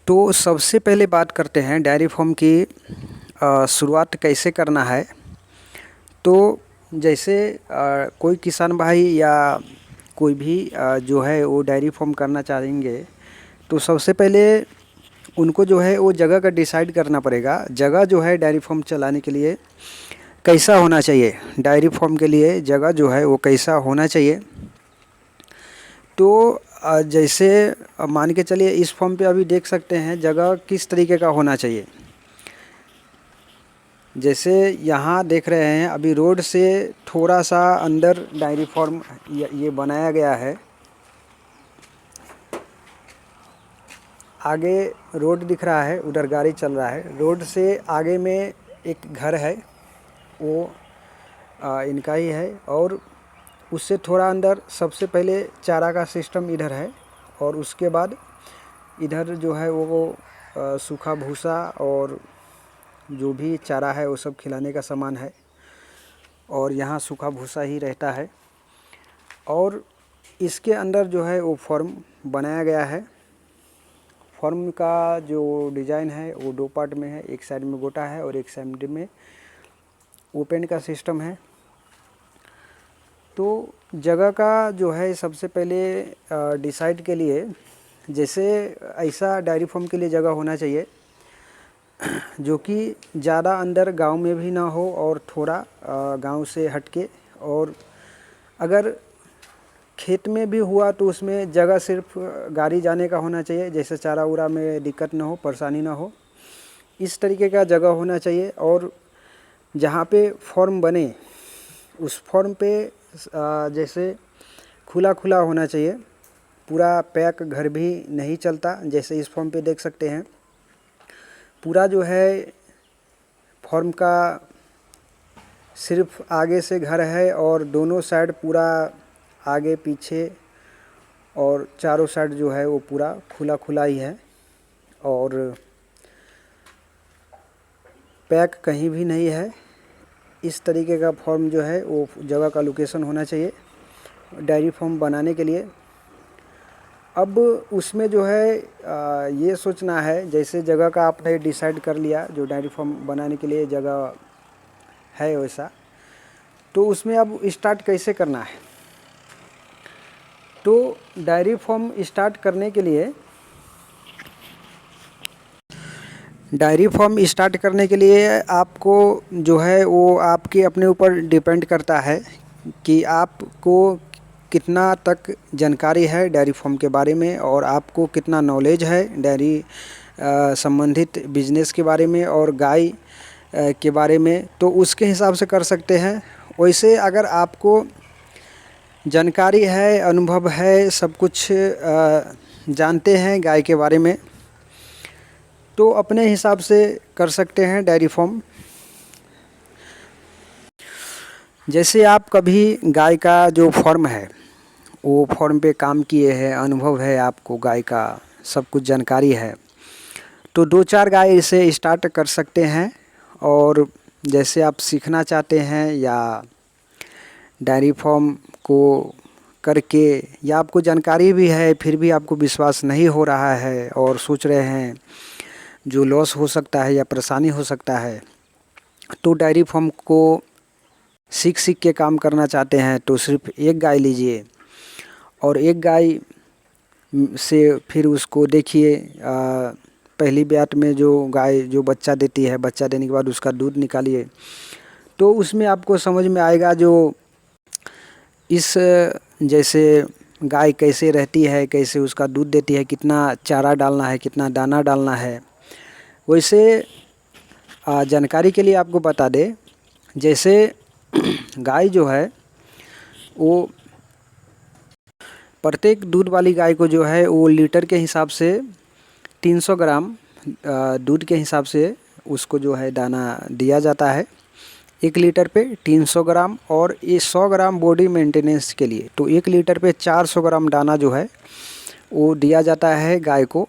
तो सबसे पहले बात करते हैं डेयरी फार्म की शुरुआत कैसे करना है। तो जैसे कोई किसान भाई या कोई भी जो है वो डेयरी फार्म करना चाहेंगे, तो सबसे पहले उनको जो है वो जगह का डिसाइड करना पड़ेगा। जगह जो है डेयरी फार्म चलाने के लिए कैसा होना चाहिए, डेयरी फार्म के लिए जगह जो है वो कैसा होना चाहिए। तो जैसे मान के चलिए इस फॉर्म पे अभी देख सकते हैं जगह किस तरीके का होना चाहिए। जैसे यहाँ देख रहे हैं अभी रोड से थोड़ा सा अंदर डेयरी फार्म ये बनाया गया है। आगे रोड दिख रहा है, उधर गाड़ी चल रहा है। रोड से आगे में एक घर है, वो इनका ही है। और उससे थोड़ा अंदर सबसे पहले चारा का सिस्टम इधर है, और उसके बाद इधर जो है वो सूखा भूसा और जो भी चारा है वो सब खिलाने का सामान है। और यहाँ सूखा भूसा ही रहता है। और इसके अंदर जो है वो फॉर्म बनाया गया है। फॉर्म का जो डिज़ाइन है वो दो पार्ट में है, एक साइड में गोटा है और एक साइड में ओपन का सिस्टम है। तो जगह का जो है सबसे पहले डिसाइड के लिए, जैसे ऐसा डेयरी फार्म के लिए जगह होना चाहिए जो कि ज़्यादा अंदर गांव में भी ना हो और थोड़ा गांव से हटके। और अगर खेत में भी हुआ तो उसमें जगह सिर्फ गाड़ी जाने का होना चाहिए, जैसे चारा उरा में दिक्कत ना हो, परेशानी ना हो, इस तरीके का जगह होना चाहिए। और जहाँ पे फॉर्म बने उस फॉर्म पे जैसे खुला खुला होना चाहिए, पूरा पैक घर भी नहीं चलता। जैसे इस फॉर्म पे देख सकते हैं पूरा जो है फॉर्म का सिर्फ आगे से घर है और दोनों साइड पूरा आगे पीछे और चारों साइड जो है वो पूरा खुला खुला ही है। और पैक कहीं भी नहीं है। इस तरीके का फॉर्म जो है वो जगह का लोकेशन होना चाहिए डेयरी फार्म बनाने के लिए। अब उसमें जो है ये सोचना है, जैसे जगह का आपने डिसाइड कर लिया, जो डेयरी फार्म बनाने के लिए जगह है वैसा, तो उसमें अब स्टार्ट कैसे करना है। तो डेयरी फार्म स्टार्ट करने के लिए आपको जो है वो आपके अपने ऊपर डिपेंड करता है कि आपको कितना तक जानकारी है डेयरी फार्म के बारे में, और आपको कितना नॉलेज है डेयरी संबंधित बिजनेस के बारे में और गाय के बारे में। तो उसके हिसाब से कर सकते हैं। वैसे अगर आपको जानकारी है, अनुभव है, सब कुछ जानते हैं गाय के बारे में, तो अपने हिसाब से कर सकते हैं डेयरी फार्म। जैसे आप कभी गाय का जो फॉर्म है वो फॉर्म पे काम किए हैं, अनुभव है आपको, गाय का सब कुछ जानकारी है, तो 2-4 गाय से स्टार्ट कर सकते हैं। और जैसे आप सीखना चाहते हैं या डेयरी फार्म को करके, या आपको जानकारी भी है फिर भी आपको विश्वास नहीं हो रहा है और सोच रहे हैं जो लॉस हो सकता है या परेशानी हो सकता है, तो डेयरी फार्म को सीख के काम करना चाहते हैं, तो सिर्फ एक गाय लीजिए और एक गाय से फिर उसको देखिए। पहली ब्यात में जो गाय जो बच्चा देती है, बच्चा देने के बाद उसका दूध निकालिए, तो उसमें आपको समझ में आएगा जो इस जैसे गाय कैसे रहती है, कैसे उसका दूध देती है, कितना चारा डालना है, कितना दाना डालना है। वैसे जानकारी के लिए आपको बता दें, जैसे गाय जो है वो प्रत्येक दूध वाली गाय को जो है वो लीटर के हिसाब से 300 ग्राम दूध के हिसाब से उसको जो है दाना दिया जाता है। 1 लीटर पे 300 ग्राम, और ये 100 ग्राम बॉडी मेंटेनेंस के लिए, तो 1 लीटर पे 400 ग्राम दाना जो है वो दिया जाता है गाय को।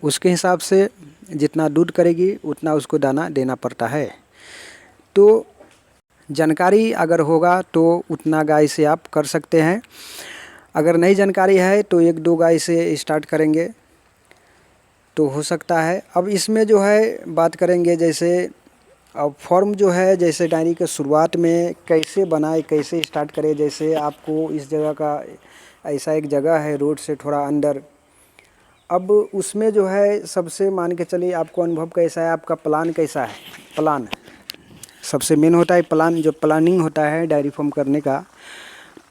उसके हिसाब से जितना दूध करेगी उतना उसको दाना देना पड़ता है। तो जानकारी अगर होगा तो उतना गाय से आप कर सकते हैं। अगर नहीं जानकारी है तो 1-2 गाय से स्टार्ट करेंगे। तो हो सकता है। अब इसमें जो है बात करेंगे, जैसे अब फॉर्म जो है जैसे डायरी के शुरुआत में कैसे बनाए, कैसे स्टार्ट करें। जैसे आपको इस जगह का ऐसा एक जगह है रोड से थोड़ा अंदर, अब उसमें जो है सबसे मान के चलिए आपको अनुभव कैसा है, आपका प्लान कैसा है। प्लान सबसे मेन होता है, प्लान जो प्लानिंग होता है डायरी फॉर्म करने का,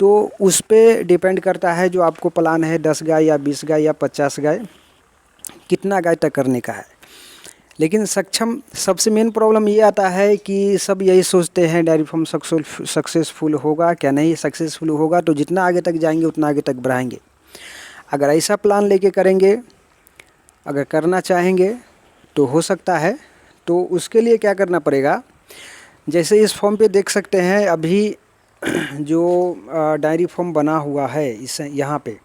तो उस पे डिपेंड करता है जो आपको प्लान है 10 गाय या 20 गाय या 50 गाय, कितना गाय तक करने का है। लेकिन सक्षम सबसे मेन प्रॉब्लम ये आता है कि सब यही सोचते हैं डायरी फार्म सक्सेसफुल होगा क्या नहीं। सक्सेसफुल होगा तो जितना आगे तक जाएंगे उतना आगे तक बढ़ाएंगे। अगर ऐसा प्लान लेके करेंगे, अगर करना चाहेंगे तो हो सकता है। तो उसके लिए क्या करना पड़ेगा, जैसे इस फॉर्म पे देख सकते हैं अभी जो डायरी फॉर्म बना हुआ है इस यहाँ पे,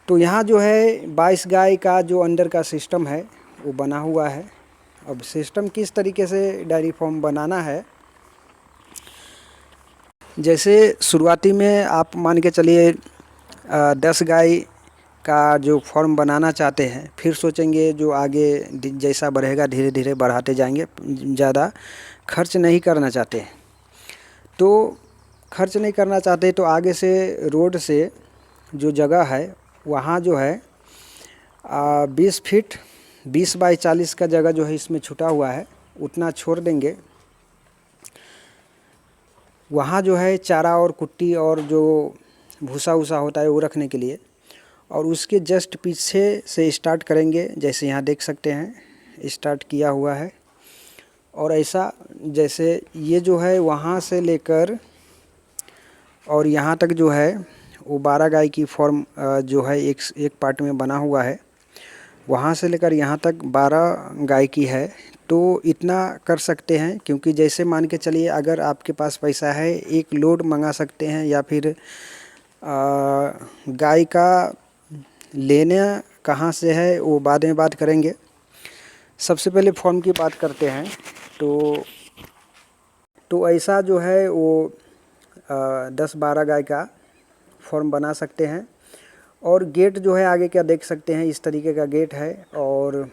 तो यहाँ जो है 22 गाय का जो अंडर का सिस्टम है वो बना हुआ है। अब सिस्टम किस तरीके से डायरी फॉर्म बनाना है, जैसे शुरुआती में आप मान के चलिए 10 गाय का जो फॉर्म बनाना चाहते हैं, फिर सोचेंगे जो आगे जैसा बढ़ेगा धीरे धीरे बढ़ाते जाएंगे, ज़्यादा खर्च नहीं करना चाहते हैं। तो खर्च नहीं करना चाहते तो आगे से रोड से जो जगह है वहाँ जो है 20 फीट 20 बाई 40 का जगह जो है इसमें छुटा हुआ है, उतना छोड़ देंगे। वहाँ जो है चारा और कुट्टी और जो भूसा वूसा होता है वो रखने के लिए, और उसके जस्ट पीछे से स्टार्ट करेंगे। जैसे यहाँ देख सकते हैं स्टार्ट किया हुआ है, और ऐसा जैसे ये जो है वहाँ से लेकर और यहाँ तक जो है वो 12 गाय की फॉर्म जो है एक पार्ट में बना हुआ है। वहाँ से लेकर यहाँ तक 12 गाय की है। तो इतना कर सकते हैं, क्योंकि जैसे मान के चलिए अगर आपके पास पैसा है एक लोड मंगा सकते हैं, या फिर गाय का लेना कहाँ से है वो बाद में बात करेंगे। सबसे पहले फॉर्म की बात करते हैं। तो ऐसा जो है वो 10-12 गाय का फॉर्म बना सकते हैं। और गेट जो है आगे क्या देख सकते हैं, इस तरीके का गेट है, और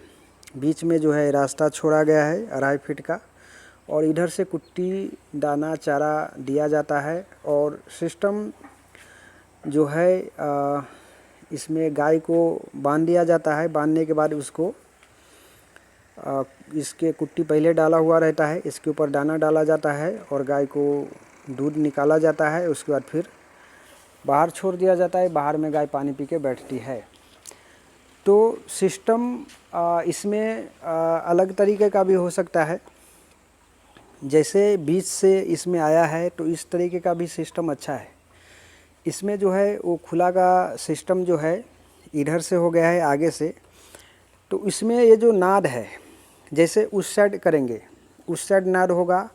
बीच में जो है रास्ता छोड़ा गया है 2.5 फीट का, और इधर से कुट्टी दाना चारा दिया जाता है। और सिस्टम जो है इसमें गाय को बांध दिया जाता है। बांधने के बाद उसको इसके कुट्टी पहले डाला हुआ रहता है, इसके ऊपर दाना डाला जाता है और गाय को दूध निकाला जाता है। उसके बाद फिर बाहर छोड़ दिया जाता है, बाहर में गाय पानी पी के बैठती है। तो सिस्टम इसमें अलग तरीके का भी हो सकता है, जैसे बीच से इसमें आया है तो इस तरीके का भी सिस्टम अच्छा है। इसमें जो है वो खुला का सिस्टम जो है इधर से हो गया है आगे से, तो इसमें ये जो नाद है जैसे उस साइड करेंगे, उस साइड नाद होगा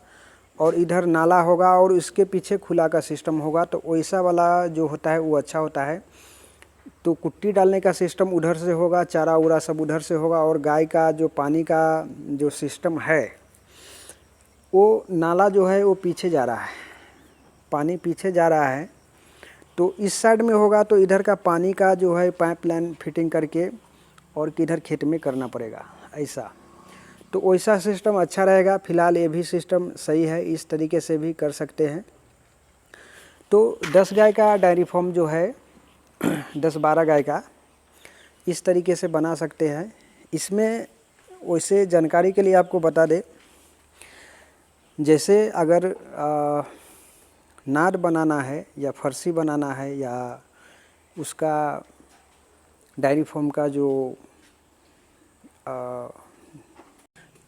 और इधर नाला होगा और इसके पीछे खुला का सिस्टम होगा। तो वैसा वाला जो होता है वो अच्छा होता है। तो कुट्टी डालने का सिस्टम उधर से होगा, चारा उरा सब उधर से होगा, और गाय का जो पानी का जो सिस्टम है वो नाला जो है वो पीछे जा रहा है, पानी पीछे जा रहा है। तो इस साइड में होगा तो इधर का पानी का जो है पाइपलाइन फिटिंग करके और किधर खेत में करना पड़ेगा ऐसा। तो वैसा सिस्टम अच्छा रहेगा। फ़िलहाल ये भी सिस्टम सही है, इस तरीके से भी कर सकते हैं। तो 10 गाय का डायरी फार्म जो है 10-12 गाय का इस तरीके से बना सकते हैं। इसमें वैसे जानकारी के लिए आपको बता दें, जैसे अगर नाद बनाना है या फर्सी बनाना है या उसका डायरी फार्म का जो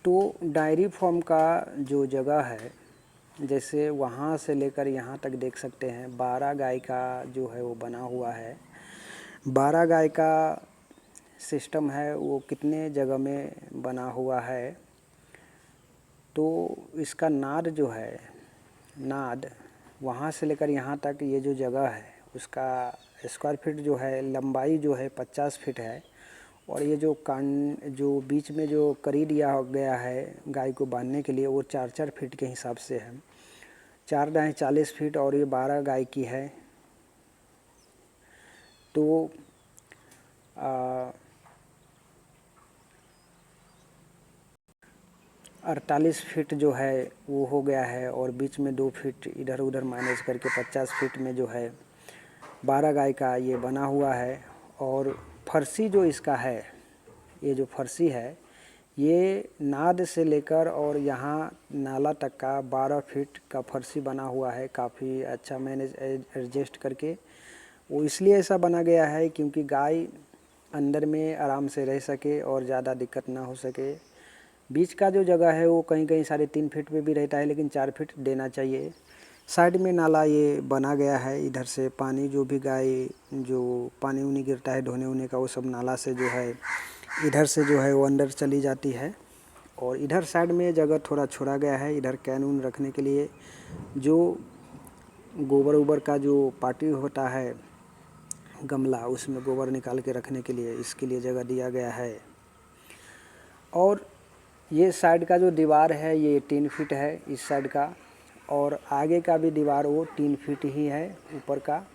तो डायरी फार्म का जो जगह है जैसे वहाँ से लेकर यहाँ तक देख सकते हैं 12 गाय का जो है वो बना हुआ है। 12 गाय का सिस्टम है वो कितने जगह में बना हुआ है। तो इसका नाद जो है, नाद वहाँ से लेकर यहाँ तक ये जो जगह है उसका स्क्वायर फीट जो है लंबाई जो है 50 फीट है। और ये जो कान जो बीच में जो करी दिया गया है गाय को बांधने के लिए वो 4-4 फीट के हिसाब से है। 4 दाएँ 40 फीट और ये 12 गाय की है। तो 48 फीट जो है वो हो गया है, और बीच में 2 फीट इधर उधर मैनेज करके 50 फीट में जो है 12 गाय का ये बना हुआ है। और फर्शी जो इसका है, ये जो फर्शी है ये नाद से लेकर और यहाँ नाला तक का 12 फीट का फर्शी बना हुआ है, काफ़ी अच्छा मैनेज एडजस्ट करके। वो इसलिए ऐसा बना गया है क्योंकि गाय अंदर में आराम से रह सके और ज़्यादा दिक्कत ना हो सके। बीच का जो जगह है वो कहीं कहीं 3.5 फीट पे भी रहता है, लेकिन 4 फीट देना चाहिए। साइड में नाला ये बना गया है, इधर से पानी जो भी गाय जो पानी उनी गिरता है धोने उन्हें का, वो सब नाला से जो है इधर से जो है वो अंदर चली जाती है। और इधर साइड में जगह थोड़ा छोड़ा गया है, इधर कैन उन रखने के लिए, जो गोबर उबर का जो पार्टी होता है गमला, उसमें गोबर निकाल के रखने के लिए, इसके लिए जगह दिया गया है। और ये साइड का जो दीवार है ये 3 फीट है इस साइड का, और आगे का भी दीवार वो 3 फीट ही है ऊपर का।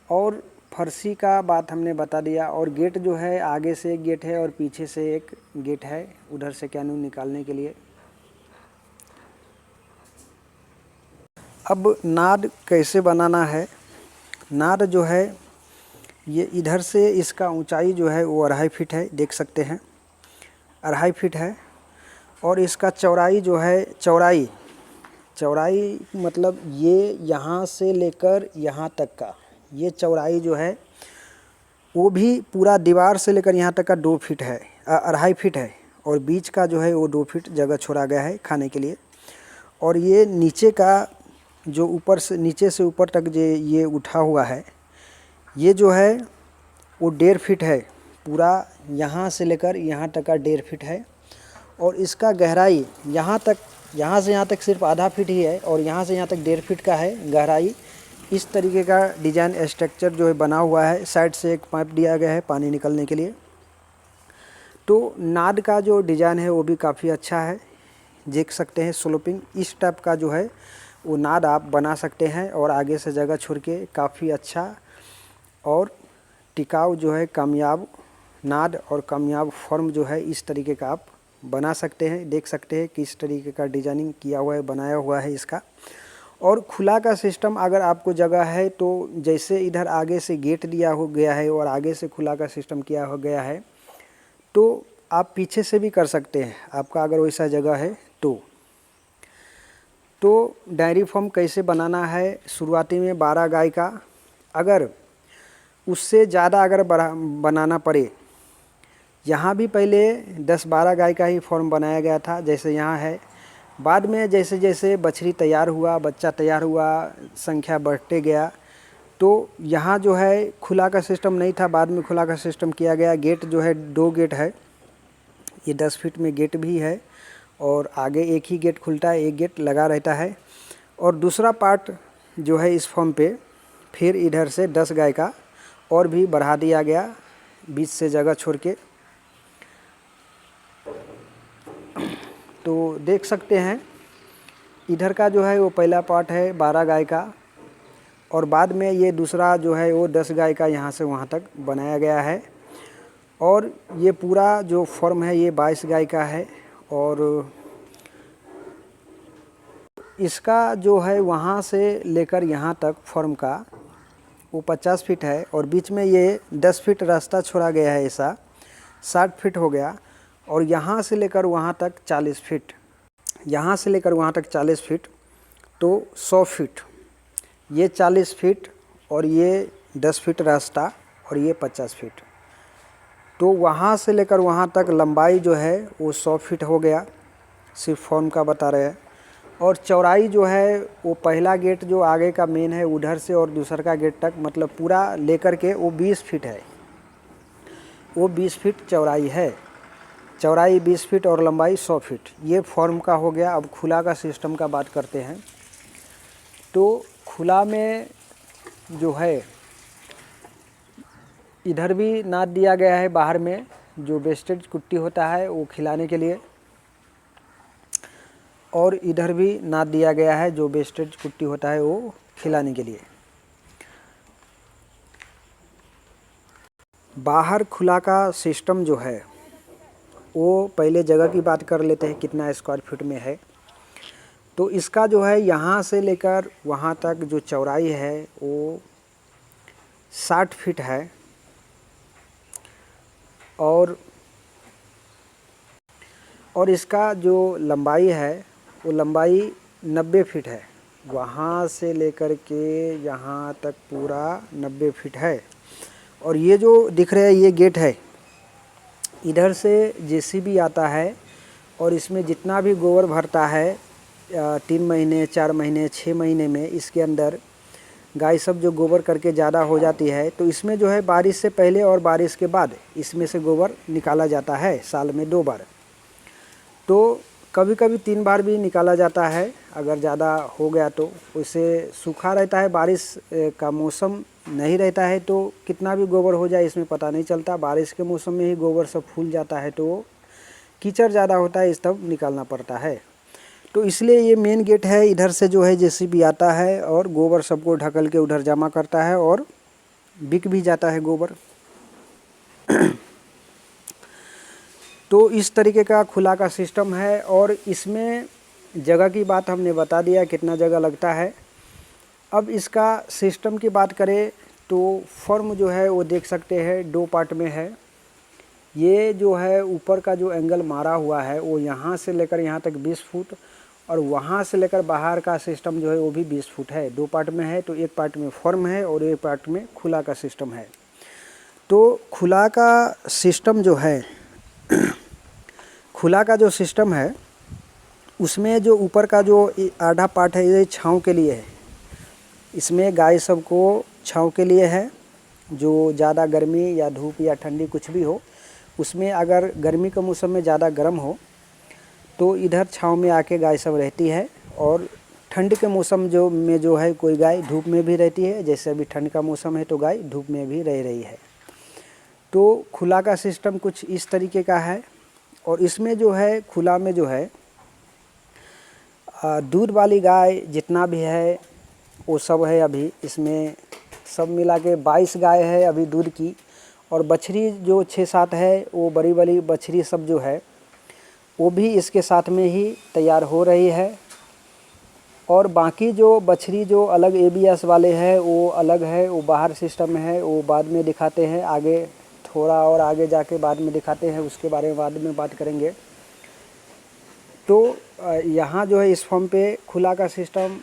और फर्शी का बात हमने बता दिया। और गेट जो है आगे से एक गेट है और पीछे से एक गेट है उधर से कैनून निकालने के लिए। अब नाद कैसे बनाना है। नाद जो है ये इधर से इसका ऊंचाई जो है वो 2.5 फीट है, देख सकते हैं 2.5 फीट है। और इसका चौड़ाई जो है, चौड़ाई मतलब ये यहाँ से लेकर यहाँ तक का ये चौड़ाई जो है वो भी पूरा दीवार से लेकर यहाँ तक का 2 फीट है, 2.5 फीट है। और बीच का जो है वो 2 फीट जगह छोड़ा गया है खाने के लिए। और ये नीचे का जो ऊपर से नीचे से ऊपर तक जो ये उठा हुआ है, ये जो है वो 1.5 फीट है, पूरा यहाँ से लेकर यहाँ तक का 1.5 फीट है। और इसका गहराई यहाँ से यहाँ तक सिर्फ आधा फीट ही है, और यहाँ से यहाँ तक 1.5 फीट का है गहराई। इस तरीके का डिजाइन स्ट्रक्चर जो है बना हुआ है। साइड से एक पाइप दिया गया है पानी निकलने के लिए। तो नाद का जो डिज़ाइन है वो भी काफ़ी अच्छा है, देख सकते हैं स्लोपिंग इस टाइप का जो है वो नाद आप बना सकते हैं। और आगे से जगह छोड़ के काफ़ी अच्छा और टिकाऊ जो है कामयाब नाद और कामयाब फॉर्म जो है इस तरीके का आप बना सकते हैं। देख सकते हैं किस तरीके का डिजाइनिंग किया हुआ है, बनाया हुआ है इसका। और खुला का सिस्टम अगर आपको जगह है तो जैसे इधर आगे से गेट दिया हो गया है और आगे से खुला का सिस्टम किया हो गया है, तो आप पीछे से भी कर सकते हैं आपका अगर वैसा जगह है तो डायरी फार्म कैसे बनाना है। शुरुआती में 12 गाय का, अगर उससे ज़्यादा अगर बनाना पड़े, यहाँ भी पहले 10-12 गाय का ही फॉर्म बनाया गया था जैसे यहाँ है। बाद में जैसे जैसे बछड़ी तैयार हुआ, बच्चा तैयार हुआ, संख्या बढ़ते गया, तो यहाँ जो है खुला का सिस्टम नहीं था, बाद में खुला का सिस्टम किया गया। गेट जो है 2 गेट है, ये 10 फीट में गेट भी है, और आगे एक ही गेट खुलता है, एक गेट लगा रहता है। और दूसरा पार्ट जो है इस फॉर्म पे फिर इधर से 10 गाय का और भी बढ़ा दिया गया बीच से जगह छोड़ के। तो देख सकते हैं इधर का जो है वो पहला पार्ट है 12 गाय का, और बाद में ये दूसरा जो है वो 10 गाय का यहाँ से वहाँ तक बनाया गया है। और ये पूरा जो फॉर्म है ये 22 गाय का है। और इसका जो है वहाँ से लेकर यहाँ तक फॉर्म का वो 50 फीट है, और बीच में ये 10 फीट रास्ता छोड़ा गया है, ऐसा 60 फीट हो गया। और यहाँ से लेकर वहाँ तक 40 फीट, यहाँ से लेकर वहाँ तक 40 फीट, तो 100 फीट। ये 40 फीट और ये 10 फीट रास्ता और ये 50 फीट, तो वहाँ से लेकर वहाँ तक लंबाई जो है वो 100 फीट हो गया, सिर्फ फॉर्म का बता रहे हैं। और चौड़ाई जो है वो पहला गेट जो आगे का मेन है उधर से और दूसर का गेट तक, मतलब पूरा लेकर के वो 20 फीट है, वो 20 फीट चौड़ाई है। चौड़ाई 20 फीट और लंबाई 100 फीट, ये फॉर्म का हो गया। अब खुला का सिस्टम का बात करते हैं। तो खुला में जो है इधर भी नाद दिया गया है, बाहर में जो वेस्टेज कुट्टी होता है वो खिलाने के लिए, और इधर भी नाद दिया गया है जो वेस्टेज कुट्टी होता है वो खिलाने के लिए। बाहर खुला का सिस्टम जो है वो पहले जगह की बात कर लेते हैं कितना स्क्वायर फीट में है। तो इसका जो है यहाँ से लेकर वहाँ तक जो चौड़ाई है वो 60 फीट है और इसका जो लंबाई है वो लंबाई 90 फीट है। वहाँ से लेकर के यहाँ तक पूरा 90 फीट है। और ये जो दिख रहा है ये गेट है, इधर से जेसीबी आता है और इसमें जितना भी गोबर भरता है 3 महीने 4 महीने 6 महीने में, इसके अंदर गाय सब जो गोबर करके ज़्यादा हो जाती है तो इसमें जो है बारिश से पहले और बारिश के बाद इसमें से गोबर निकाला जाता है साल में 2 बार। तो कभी कभी 3 बार भी निकाला जाता है अगर ज़्यादा हो गया तो। उससे सूखा रहता है, बारिश का मौसम नहीं रहता है तो कितना भी गोबर हो जाए इसमें पता नहीं चलता। बारिश के मौसम में ही गोबर सब फूल जाता है तो कीचड़ ज़्यादा होता है, इस तब निकालना पड़ता है। तो इसलिए ये मेन गेट है, इधर से जो है जेसीबी आता है और गोबर सबको ढकल के उधर जमा करता है और बिक भी जाता है गोबर। तो इस तरीके का खुला का सिस्टम है। और इसमें जगह की बात हमने बता दिया कितना जगह लगता है। अब इसका सिस्टम की बात करें तो फॉर्म जो है वो देख सकते हैं 2 पार्ट में है। ये जो है ऊपर का जो एंगल मारा हुआ है वो यहाँ से लेकर यहाँ तक 20 फुट और वहाँ से लेकर बाहर का सिस्टम जो है वो भी 20 फुट है। 2 पार्ट में है। तो एक पार्ट में फॉर्म है और एक पार्ट में खुला का सिस्टम है। तो खुला का सिस्टम जो है खुला का जो सिस्टम है उसमें जो ऊपर का जो आधा पार्ट है ये छांव के लिए है। इसमें गाय सबको छांव के लिए है। जो ज़्यादा गर्मी या धूप या ठंडी कुछ भी हो, उसमें अगर गर्मी के मौसम में ज़्यादा गर्म हो तो इधर छांव में आके गाय सब रहती है। और ठंड के मौसम जो है कोई गाय धूप में भी रहती है। जैसे अभी ठंड का मौसम है तो गाय धूप में भी रह रही है। तो खुला का सिस्टम कुछ इस तरीके का है। और इसमें जो है खुला में जो है दूध वाली गाय जितना भी है वो सब है। अभी इसमें सब मिला के 22 गाय है अभी दूध की। और बछड़ी जो 6-7 है वो बड़ी बड़ी बछड़ी सब जो है वो भी इसके साथ में ही तैयार हो रही है। और बाकी जो बछड़ी जो अलग एबीएस वाले हैं वो अलग है, वो बाहर सिस्टम में है, वो बाद में दिखाते हैं। आगे थोड़ा और आगे जाके बाद में दिखाते हैं, उसके बारे में बाद में बात करेंगे। तो यहाँ जो है इस फॉर्म पे खुला का सिस्टम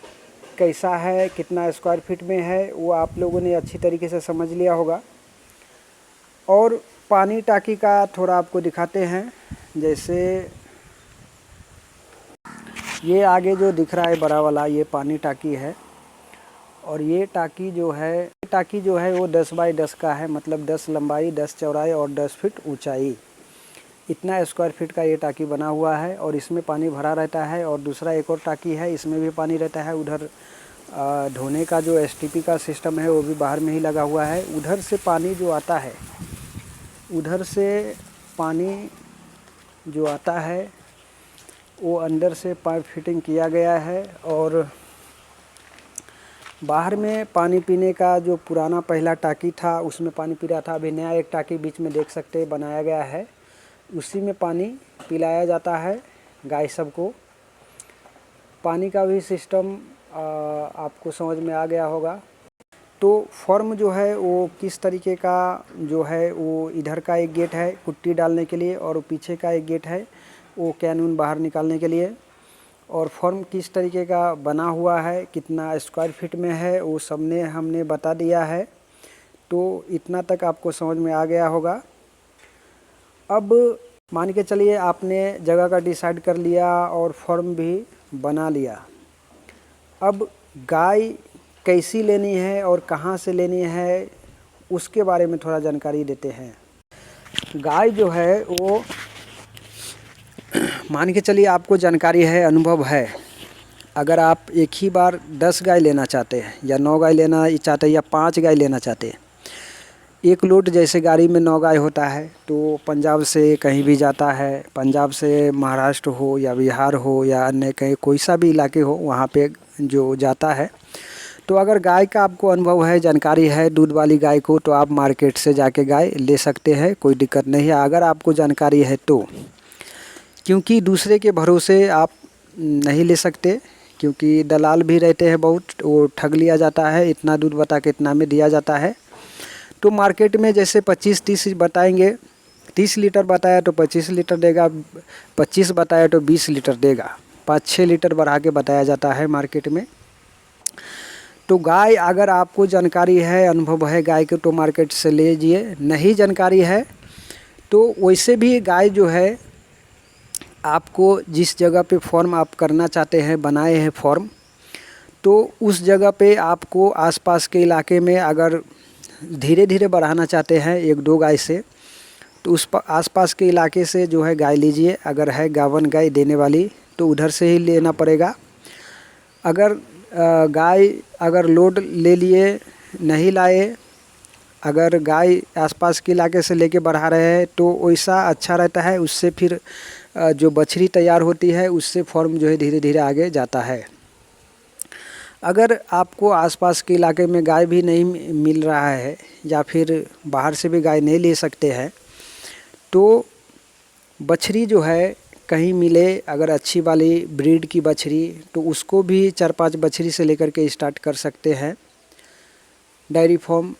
कैसा है, कितना स्क्वायर फीट में है, वो आप लोगों ने अच्छी तरीके से समझ लिया होगा। और पानी टाकी का थोड़ा आपको दिखाते हैं। जैसे ये आगे जो दिख रहा है बड़ा वाला ये पानी टाकी है। और ये टाकी जो है वो 10 बाई 10 का है, मतलब 10 लंबाई 10 चौड़ाई और 10 फीट ऊंचाई, इतना स्क्वायर फीट का ये टाकी बना हुआ है। और इसमें पानी भरा रहता है। और दूसरा एक और टाकी है, इसमें भी पानी रहता है। उधर धोने का जो एसटीपी का सिस्टम है वो भी बाहर में ही लगा हुआ है। उधर से पानी जो आता है, उधर से पानी जो आता है वो अंदर से पाइप फिटिंग किया गया है। और बाहर में पानी पीने का जो पुराना पहला टाकी था उसमें पानी पी रहा था। अभी नया एक टाकी बीच में देख सकते हैं बनाया गया है, उसी में पानी पिलाया जाता है गाय सबको। पानी का भी सिस्टम आपको समझ में आ गया होगा। तो फॉर्म जो है वो किस तरीके का जो है, वो इधर का एक गेट है कुट्टी डालने के लिए और पीछे का एक गेट है वो कैनून बाहर निकालने के लिए। और फॉर्म किस तरीके का बना हुआ है, कितना स्क्वायर फीट में है, वो सबने हमने बता दिया है। तो इतना तक आपको समझ में आ गया होगा। अब मान के चलिए आपने जगह का डिसाइड कर लिया और फॉर्म भी बना लिया। अब गाय कैसी लेनी है और कहाँ से लेनी है उसके बारे में थोड़ा जानकारी देते हैं। गाय जो है वो मान के चलिए आपको जानकारी है, अनुभव है। अगर आप एक ही बार 10 गाय लेना चाहते हैं या 9 गाय लेना चाहते हैं या 5 गाय लेना चाहते हैं, एक लोड जैसे गाड़ी में 9 गाय होता है तो पंजाब से कहीं भी जाता है, पंजाब से महाराष्ट्र हो या बिहार हो या अन्य कहीं कोई सा भी इलाके हो वहाँ पे जो जाता है। तो अगर गाय का आपको अनुभव है, जानकारी है दूध वाली गाय को, तो आप मार्केट से जाके गाय ले सकते हैं, कोई दिक्कत नहीं है अगर आपको जानकारी है तो। क्योंकि दूसरे के भरोसे आप नहीं ले सकते, क्योंकि दलाल भी रहते हैं बहुत, वो ठग लिया जाता है, इतना दूध बता के इतना में दिया जाता है। तो मार्केट में जैसे 25-30 बताएंगे, 30 लीटर बताया तो 25 लीटर देगा, 25 बताया तो 20 लीटर देगा, 5-6 लीटर बढ़ा के बताया जाता है मार्केट में। तो गाय अगर आपको जानकारी है, अनुभव है गाय के, तो मार्केट से ले लीजिए। नहीं जानकारी है तो वैसे भी गाय जो है, आपको जिस जगह पे फॉर्म आप करना चाहते हैं, बनाए हैं फॉर्म, तो उस जगह पे आपको आसपास के इलाके में अगर धीरे धीरे बढ़ाना चाहते हैं 1-2 गाय से, तो उस आसपास के इलाके से जो है गाय लीजिए। अगर है गावन गाय देने वाली तो उधर से ही लेना पड़ेगा। अगर गाय अगर लोड ले लिए, नहीं लाए, अगर गाय आसपास के इलाके से लेके बढ़ा रहे हैं तो वैसा अच्छा रहता है। उससे फिर जो बछड़ी तैयार होती है उससे फॉर्म जो है धीरे धीरे आगे जाता है। अगर आपको आसपास के इलाके में गाय भी नहीं मिल रहा है या फिर बाहर से भी गाय नहीं ले सकते हैं, तो बछड़ी जो है कहीं मिले, अगर अच्छी वाली ब्रीड की बछड़ी, तो उसको भी 4-5 बछड़ी से लेकर के स्टार्ट कर सकते हैं डेयरी फार्म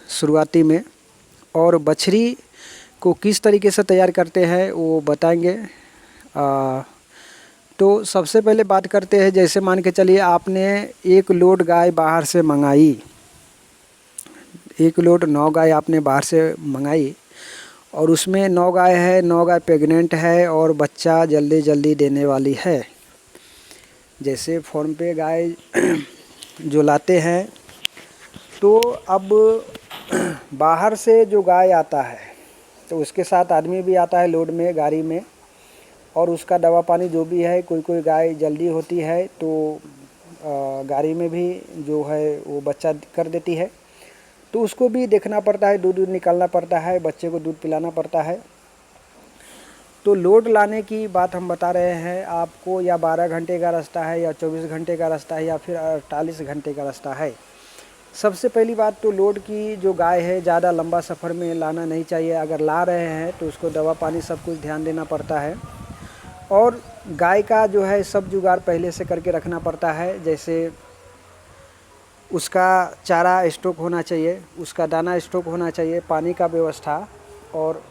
शुरुआती में। और बछड़ी को किस तरीके से तैयार करते हैं वो बताएंगे। तो सबसे पहले बात करते हैं, जैसे मान के चलिए आपने 1 लोड गाय बाहर से मंगाई, 1 लोड 9 गाय आपने बाहर से मंगाई, और उसमें 9 गाय है, 9 गाय प्रेग्नेंट है और बच्चा जल्दी जल्दी देने वाली है। जैसे फॉर्म पे गाय जो लाते हैं, तो अब बाहर से जो गाय आता है तो उसके साथ आदमी भी आता है लोड में, गाड़ी में, और उसका दवा पानी जो भी है, कोई गाय जल्दी होती है तो गाड़ी में भी जो है वो बच्चा कर देती है, तो उसको भी देखना पड़ता है, दूध निकालना पड़ता है, बच्चे को दूध पिलाना पड़ता है। तो लोड लाने की बात हम बता रहे हैं आपको, या 12 घंटे का रास्ता है, या 24 घंटे का रास्ता है, या फिर 48 घंटे का रास्ता है। सबसे पहली बात तो लोड की जो गाय है ज़्यादा लंबा सफ़र में लाना नहीं चाहिए। अगर ला रहे हैं तो उसको दवा पानी सब कुछ ध्यान देना पड़ता है, और गाय का जो है सब जुगाड़ पहले से करके रखना पड़ता है। जैसे उसका चारा स्टॉक होना चाहिए, उसका दाना स्टॉक होना चाहिए, पानी का व्यवस्था, और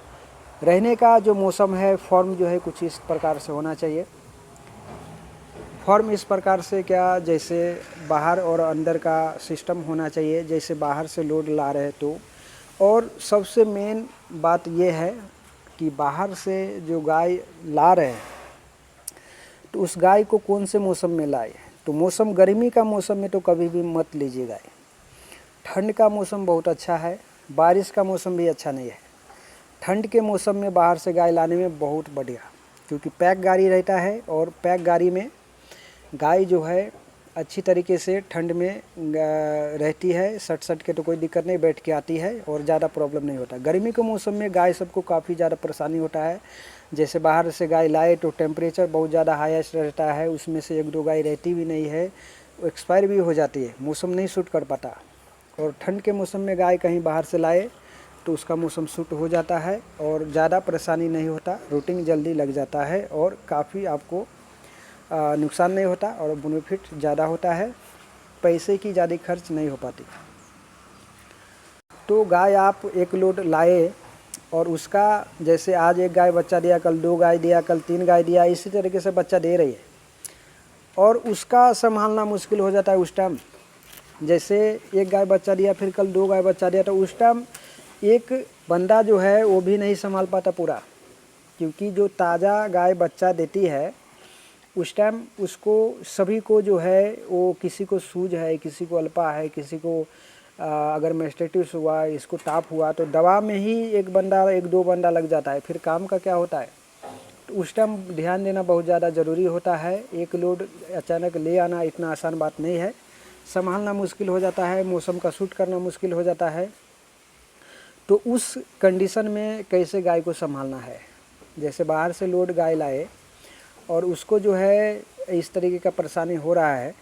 रहने का जो मौसम है, फॉर्म जो है कुछ इस प्रकार से होना चाहिए। फॉर्म इस प्रकार से क्या, जैसे बाहर और अंदर का सिस्टम होना चाहिए, जैसे बाहर से लोड ला रहे तो। और सबसे मेन बात ये है कि बाहर से जो गाय ला रहे हैं तो उस गाय को कौन से मौसम में लाए। तो मौसम गर्मी का मौसम में तो कभी भी मत लीजिए गाय। ठंड का मौसम बहुत अच्छा है, बारिश का मौसम भी अच्छा नहीं है। ठंड के मौसम में बाहर से गाय लाने में बहुत बढ़िया, क्योंकि पैक गाड़ी रहता है, और पैक गाड़ी में गाय जो है अच्छी तरीके से ठंड में रहती है, सट के तो कोई दिक्कत नहीं, बैठ के आती है और ज़्यादा प्रॉब्लम नहीं होता। गर्मी के मौसम में गाय सबको काफ़ी ज़्यादा परेशानी होता है। जैसे बाहर से गाय लाए तो टेम्परेचर बहुत ज़्यादा हाईएस्ट रहता है, उसमें से 1-2 गाय रहती भी नहीं है, एक्सपायर भी हो जाती है, मौसम नहीं सूट कर पाता। और ठंड के मौसम में गाय कहीं बाहर से लाए तो उसका मौसम सूट हो जाता है और ज़्यादा परेशानी नहीं होता, रूटिंग जल्दी लग जाता है और काफ़ी आपको नुकसान नहीं होता और बेनिफिट ज़्यादा होता है, पैसे की ज़्यादा खर्च नहीं हो पाती। तो गाय आप 1 लोड लाए और उसका जैसे आज 1 गाय बच्चा दिया, कल 2 गाय दिया, कल 3 गाय दिया, इसी तरीके से बच्चा दे रही है, और उसका संभालना मुश्किल हो जाता है उस टाइम। जैसे 1 गाय बच्चा दिया, फिर कल 2 गाय बच्चा दिया, तो उस टाइम एक बंदा जो है वो भी नहीं संभाल पाता पूरा, क्योंकि जो ताज़ा गाय बच्चा देती है उस टाइम उसको सभी को जो है वो, किसी को सूज है, किसी को अल्पा है, किसी को अगर मेस्टेटिस हुआ, इसको टाप हुआ, तो दवा में ही 1-2 बंदा लग जाता है, फिर काम का क्या होता है। तो उस टाइम ध्यान देना बहुत ज़्यादा ज़रूरी होता है। 1 लोड अचानक ले आना इतना आसान बात नहीं है, संभालना मुश्किल हो जाता है, मौसम का सूट करना मुश्किल हो जाता है। तो उस कंडीशन में कैसे गाय को संभालना है, जैसे बाहर से लोड गाय लाए और उसको जो है इस तरीके का परेशानी हो रहा है,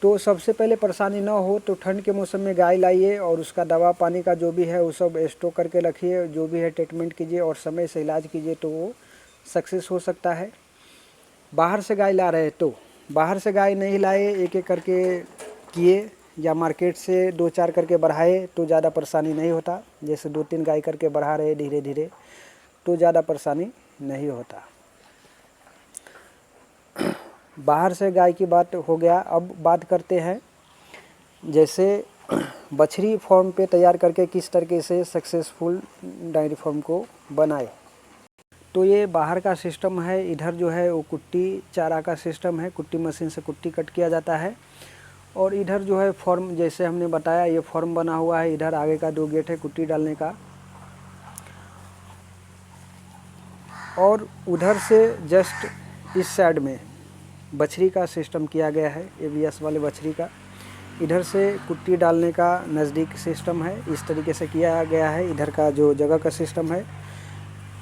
तो सबसे पहले परेशानी ना हो तो ठंड के मौसम में गाय लाइए और उसका दवा पानी का जो भी है वो सब स्टॉक करके रखिए, जो भी है ट्रीटमेंट कीजिए और समय से इलाज कीजिए, तो वो सक्सेस हो सकता है। बाहर से गाय ला रहे तो बाहर से गाय नहीं लाए, एक एक करके किए या मार्केट से 2-4 करके बढ़ाए तो ज़्यादा परेशानी नहीं होता। जैसे 2-3 गाय करके बढ़ा रहे धीरे धीरे तो ज़्यादा परेशानी नहीं होता। बाहर से गाय की बात हो गया। अब बात करते हैं जैसे बछड़ी फॉर्म पे तैयार करके किस तरीके से सक्सेसफुल डायरी फार्म को बनाए। तो ये बाहर का सिस्टम है। इधर जो है वो कुट्टी चारा का सिस्टम है, कुट्टी मशीन से कुट्टी कट किया जाता है। और इधर जो है फॉर्म, जैसे हमने बताया ये फॉर्म बना हुआ है। इधर आगे का 2 गेट है कुट्टी डालने का, और उधर से जस्ट इस साइड में बछड़ी का सिस्टम किया गया है, ABS वाले बछड़ी का। इधर से कुट्टी डालने का नज़दीक सिस्टम है, इस तरीके से किया गया है। इधर का जो जगह का सिस्टम है,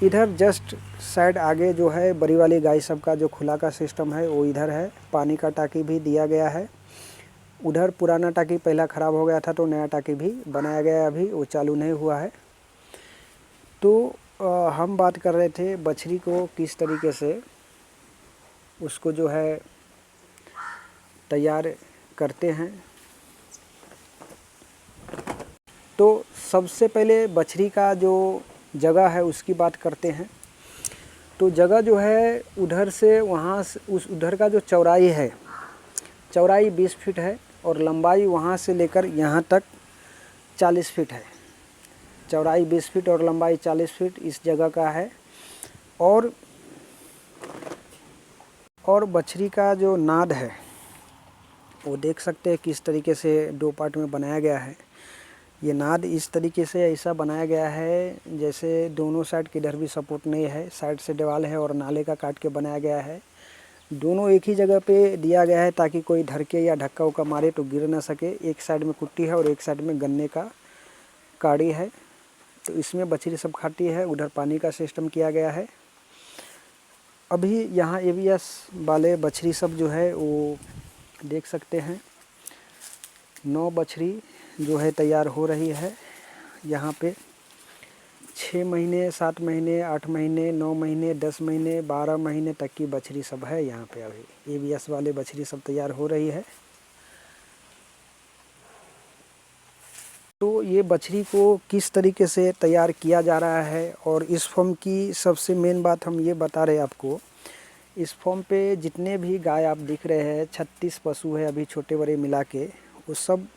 इधर जस्ट साइड आगे जो है बड़ी वाली गाय सब का जो खुला का सिस्टम है वो इधर है। पानी का टाकी भी दिया गया है। उधर पुराना टाकी पहला ख़राब हो गया था तो नया टाकी भी बनाया गया है, अभी वो चालू नहीं हुआ है। तो हम बात कर रहे थे बछड़ी को किस तरीके से उसको जो है तैयार करते हैं। तो सबसे पहले बछड़ी का जो जगह है उसकी बात करते हैं। तो जगह जो है उधर से वहाँ से उधर का जो चौड़ाई है, चौड़ाई 20 फीट है और लंबाई वहाँ से लेकर यहाँ तक 40 फीट है। चौड़ाई 20 फीट और लंबाई 40 फीट इस जगह का है। और बछड़ी का जो नाद है वो देख सकते हैं किस तरीके से 2 पार्ट में बनाया गया है। ये नाद इस तरीके से ऐसा बनाया गया है जैसे दोनों साइड किधर भी सपोर्ट नहीं है, साइड से दीवार है और नाले का काट के बनाया गया है। दोनों एक ही जगह पे दिया गया है ताकि कोई धड़के या धक्का उक्का मारे तो गिर ना सके। एक साइड में कुट्टी है और एक साइड में गन्ने का काड़ी है, तो इसमें बछड़ी सब खाती है। उधर पानी का सिस्टम किया गया है। अभी यहाँ ABS वाले बछड़ी सब जो है वो देख सकते हैं 9 बछड़ी जो है तैयार हो रही है। यहाँ पे 6 महीने, 7 महीने, 8 महीने, 9 महीने, 10 महीने, 12 महीने तक की बछड़ी सब है यहाँ पे। अभी ABS वाले बछड़ी सब तैयार हो रही है। तो ये बछड़ी को किस तरीके से तैयार किया जा रहा है और इस फॉर्म की सबसे मेन बात हम ये बता रहे हैं आपको। इस फॉर्म पे जितने भी गाय आप दिख रहे हैं 36 पशु है अभी छोटे बड़े मिला के। वो सब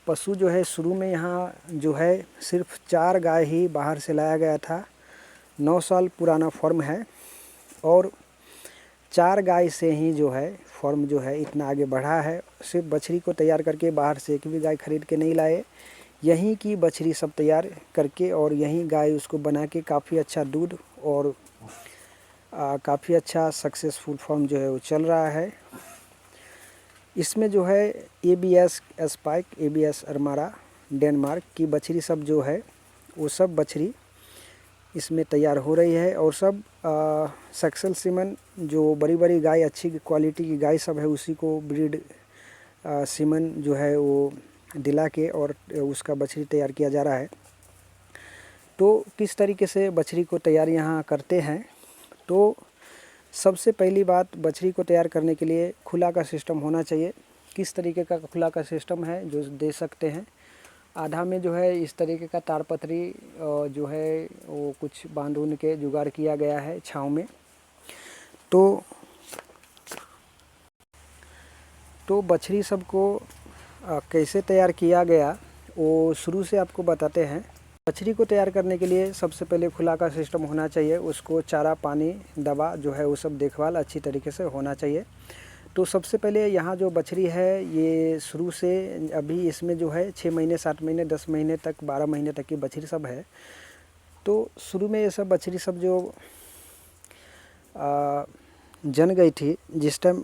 पशु जो है शुरू में यहाँ जो है सिर्फ 4 गाय ही बाहर से लाया गया था। 9 साल पुराना फॉर्म है और 4 गाय से ही जो है फॉर्म जो है इतना आगे बढ़ा है। सिर्फ बछड़ी को तैयार करके बाहर से एक भी गाय खरीद के नहीं लाए, यहीं की बछड़ी सब तैयार करके और यहीं गाय उसको बना के काफ़ी अच्छा दूध और काफ़ी अच्छा सक्सेसफुल फॉर्म जो है वो चल रहा है। इसमें जो है ABS spike, ABS Ormara, Denmark की बछड़ी सब जो है वो सब बछड़ी इसमें तैयार हो रही है। और सब सक्सेल सीमन जो बड़ी बड़ी गाय अच्छी क्वालिटी की गाय सब है उसी को ब्रीड सीमन जो है वो दिला के और उसका बछड़ी तैयार किया जा रहा है। तो किस तरीके से बछड़ी को तैयार यहाँ करते हैं। तो सबसे पहली बात बछड़ी को तैयार करने के लिए खुला का सिस्टम होना चाहिए। किस तरीके का खुला का सिस्टम है जो दे सकते हैं। आधा में जो है इस तरीके का तारपत्री जो है वो कुछ बांध उन के जुगाड़ किया गया है छाँव में। तो बछड़ी सबको कैसे तैयार किया गया वो शुरू से आपको बताते हैं। बछड़ी को तैयार करने के लिए सबसे पहले खुला का सिस्टम होना चाहिए। उसको चारा, पानी, दवा जो है वो सब देखभाल अच्छी तरीके से होना चाहिए। तो सबसे पहले यहाँ जो बछड़ी है ये शुरू से अभी इसमें जो है 6 महीने, 7 महीने, 10 महीने तक, 12 महीने तक की बछड़ी सब है। तो शुरू में ये सब बछड़ी सब जो जन गई थी जिस टाइम,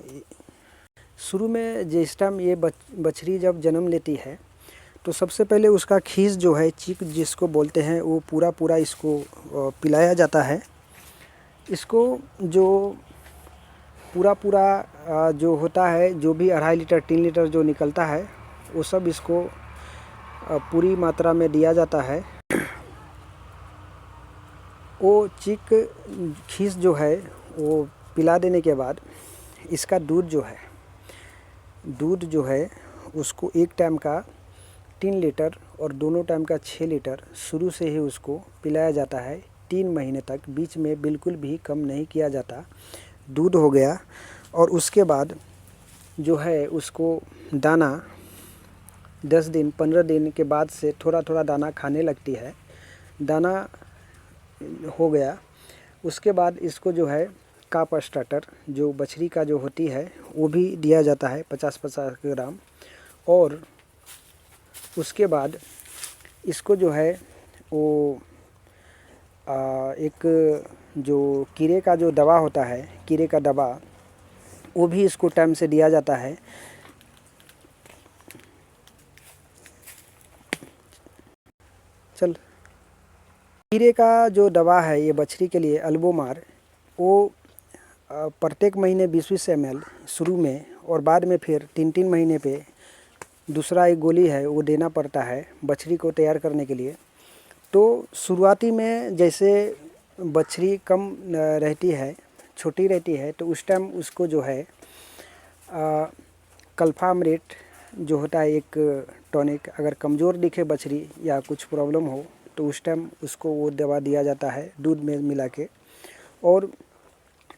शुरू में जिस टाइम ये बछड़ी जब जन्म लेती है तो सबसे पहले उसका खीस जो है, चीक जिसको बोलते हैं, वो पूरा इसको पिलाया जाता है। इसको जो पूरा जो होता है, जो भी 2.5 लीटर 3 लीटर जो निकलता है वो सब इसको पूरी मात्रा में दिया जाता है। वो चिक खीस जो है वो पिला देने के बाद इसका दूध जो है उसको एक टाइम का 3 लीटर और दोनों टाइम का 6 लीटर शुरू से ही उसको पिलाया जाता है 3 महीने तक। बीच में बिल्कुल भी कम नहीं किया जाता। दूध हो गया और उसके बाद जो है उसको दाना 10 दिन 15 दिन के बाद से थोड़ा थोड़ा दाना खाने लगती है। दाना हो गया उसके बाद इसको जो है काप स्टार्टर जो बछड़ी का जो होती है वो भी दिया जाता है 50-50 ग्राम। और उसके बाद इसको जो है वो एक जो कीड़े का जो दवा होता है, कीड़े का दवा, वो भी इसको टाइम से दिया जाता है। कीड़े का जो दवा है ये बछड़ी के लिए अल्बोमार, वो प्रत्येक महीने 20-20 ml शुरू में और बाद में फिर 3-3 महीने पे दूसरा एक गोली है वो देना पड़ता है बछड़ी को तैयार करने के लिए। तो शुरुआती में जैसे बछड़ी कम रहती है, छोटी रहती है, तो उस टाइम उसको जो है कल्फामरेट जो होता है एक टॉनिक, अगर कमज़ोर दिखे बछड़ी या कुछ प्रॉब्लम हो तो उस टाइम उसको वो दवा दिया जाता है दूध में मिला के। और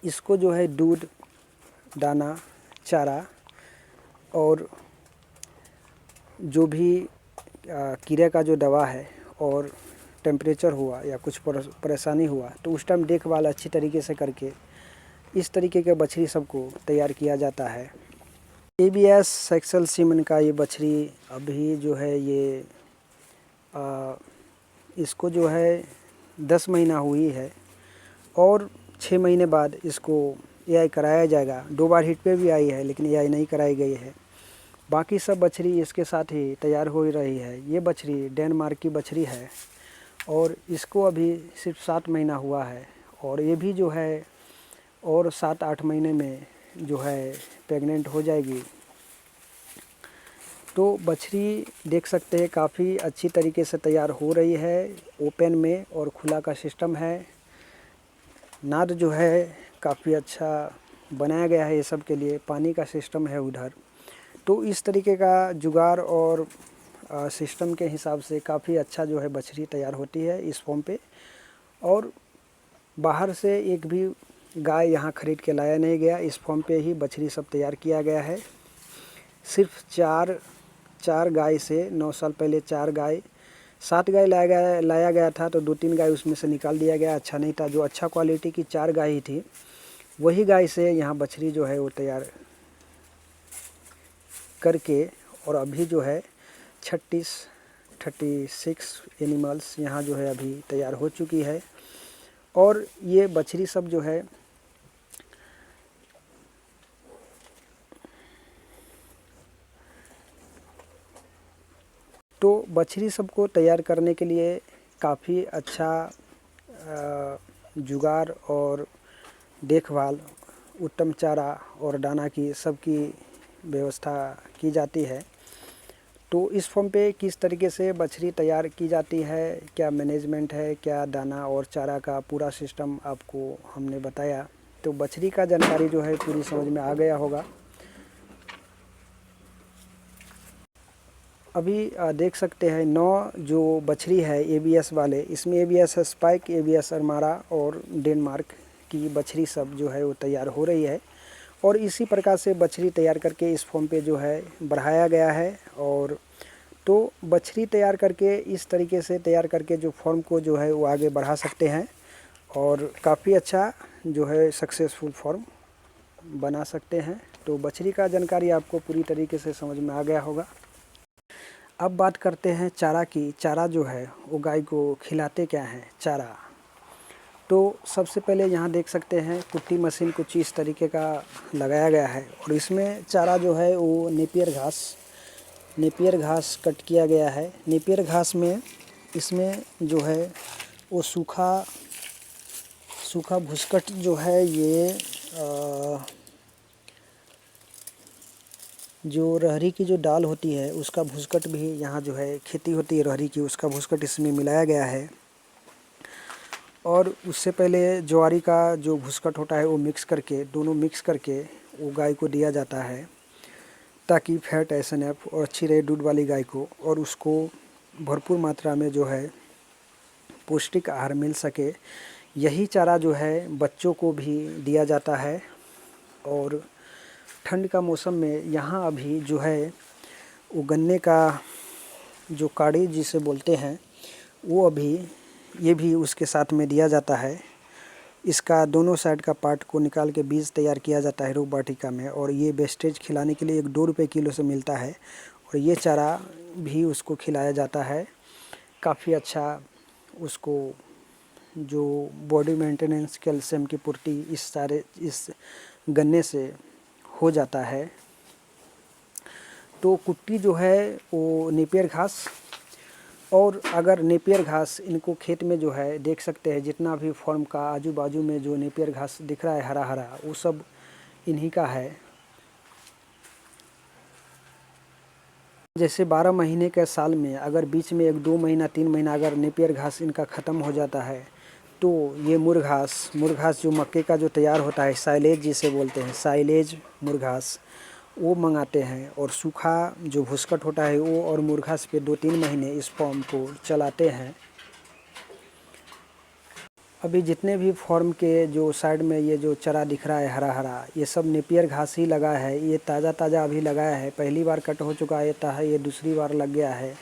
इसको जो है दूध, दाना, चारा और जो भी कीड़े का जो दवा है और टेम्परेचर हुआ या कुछ परेशानी हुआ तो उस टाइम देखभाल अच्छी तरीके से करके इस तरीके के बछड़ी सबको तैयार किया जाता है। ABS सेक्सुअल सीमन का ये बछड़ी अभी जो है ये इसको जो है 10 महीना हुई है और 6 महीने बाद इसको AI कराया जाएगा। 2 बार हिट पे भी आई है लेकिन AI नहीं कराई गई है। बाकी सब बछड़ी इसके साथ ही तैयार हो रही है। ये बछड़ी डेनमार्क की बछड़ी है और इसको अभी सिर्फ 7 महीना हुआ है और ये भी जो है और 7-8 महीने में जो है प्रेग्नेंट हो जाएगी। तो बछड़ी देख सकते हैं काफ़ी अच्छी तरीके से तैयार हो रही है। ओपन में और खुला का सिस्टम है। नाद जो है काफ़ी अच्छा बनाया गया है ये सब के लिए। पानी का सिस्टम है उधर। तो इस तरीके का जुगाड़ और सिस्टम के हिसाब से काफ़ी अच्छा जो है बछड़ी तैयार होती है इस फॉर्म पे। और बाहर से एक भी गाय यहाँ ख़रीद के लाया नहीं गया। इस फॉर्म पे ही बछड़ी सब तैयार किया गया है। सिर्फ चार गाय से 9 साल पहले 7 गाय लाया गया था तो 2-3 गाय उसमें से निकाल दिया गया, अच्छा नहीं था। जो अच्छा क्वालिटी की 4 गाय ही थी, वही गाय से यहाँ बछड़ी जो है वो तैयार करके और अभी जो है 36 एनिमल्स यहाँ जो है अभी तैयार हो चुकी है। और ये बछड़ी सब जो है तो बछड़ी सबको तैयार करने के लिए काफ़ी अच्छा जुगाड़ और देखभाल, उत्तम चारा और दाना की सबकी व्यवस्था की जाती है। तो इस फॉर्म पे किस तरीके से बछड़ी तैयार की जाती है, क्या मैनेजमेंट है, क्या दाना और चारा का पूरा सिस्टम आपको हमने बताया। तो बछड़ी का जानकारी जो है पूरी समझ में आ गया होगा। अभी देख सकते हैं 9 जो बछड़ी है ABS वाले, इसमें ABS स्पाइक, ABS अरमारा और डेनमार्क की बछड़ी सब जो है वो तैयार हो रही है। और इसी प्रकार से बछड़ी तैयार करके इस फॉर्म पे जो है बढ़ाया गया है। और तो बछड़ी तैयार करके इस तरीके से तैयार करके जो फॉर्म को जो है वो आगे बढ़ा सकते हैं और काफ़ी अच्छा जो है सक्सेसफुल फॉर्म बना सकते हैं। तो बछड़ी का जानकारी आपको पूरी तरीके से समझ में आ गया होगा। अब बात करते हैं चारा की। चारा जो है वो गाय को खिलाते क्या हैं चारा। तो सबसे पहले यहाँ देख सकते हैं कुट्टी मशीन कुछ इस तरीके का लगाया गया है और इसमें चारा जो है वो नेपियर घास कट किया गया है। नेपियर घास में इसमें जो है वो सूखा भुसकट जो है ये जो रहरी की जो दाल होती है उसका भुसकट भी यहाँ जो है खेती होती है रहरी की, उसका भुसकट इसमें मिलाया गया है। और उससे पहले ज्वारी का जो भुसकट होता है वो मिक्स करके, दोनों मिक्स करके वो गाय को दिया जाता है, ताकि फैट एसएनएफ और अच्छी रहे दूध वाली गाय को, और उसको भरपूर मात्रा में जो है पौष्टिक आहार मिल सके। यही चारा जो है बच्चों को भी दिया जाता है। और ठंड का मौसम में यहाँ अभी जो है वो गन्ने का जो काड़ी जिसे बोलते हैं वो अभी ये भी उसके साथ में दिया जाता है। इसका दोनों साइड का पार्ट को निकाल के बीज तैयार किया जाता है रोप वाटिका में, और ये वेस्टेज खिलाने के लिए 2 रुपये किलो से मिलता है, और ये चारा भी उसको खिलाया जाता है। काफ़ी अच्छा उसको जो बॉडी मेंटेनेंस, कैल्शियम की पूर्ति इस गन्ने से हो जाता है। तो कुट्टी जो है वो नेपियर घास, और अगर नेपियर घास इनको खेत में जो है देख सकते हैं, जितना भी फॉर्म का आजू बाजू में जो नेपियर घास दिख रहा है हरा हरा, वो सब इन्हीं का है। जैसे 12 महीने के साल में अगर बीच में 1-2 महीना 3 महीना अगर नेपियर घास इनका ख़त्म हो जाता है, तो ये मुर्घास जो मक्के का जो तैयार होता है, साइलेज जिसे बोलते हैं, साइलेज मुर्घास, वो मंगाते हैं। और सूखा जो भुसकट होता है वो और मुर्घास पे 2-3 महीने इस फॉर्म को चलाते हैं। अभी जितने भी फॉर्म के जो साइड में ये जो चरा दिख रहा है हरा हरा, ये सब नेपियर घास ही लगा है। ये ताज़ा अभी लगाया है, पहली बार कट हो चुका है, ये दूसरी बार लग गया है।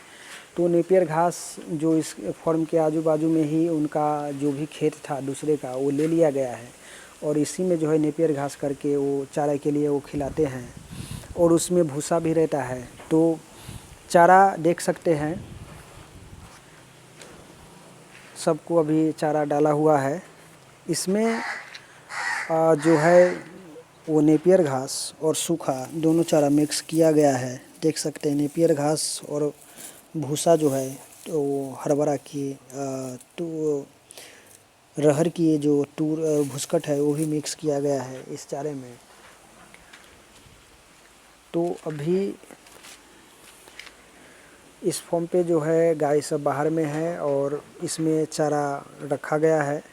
तो नेपियर घास जो इस फॉर्म के आजू बाजू में ही उनका जो भी खेत था दूसरे का, वो ले लिया गया है, और इसी में जो है नेपियर घास करके वो चारा के लिए वो खिलाते हैं। और उसमें भूसा भी रहता है। तो चारा देख सकते हैं, सबको अभी चारा डाला हुआ है। इसमें जो है वो नेपियर घास और सूखा दोनों चारा मिक्स किया गया है। देख सकते हैं नेपियर घास और भूसा जो है, तो हरभरा की तो रहर की जो भुसकट है वो भी मिक्स किया गया है इस चारे में। तो अभी इस फॉर्म पे जो है गाय सब बाहर में है और इसमें चारा रखा गया है।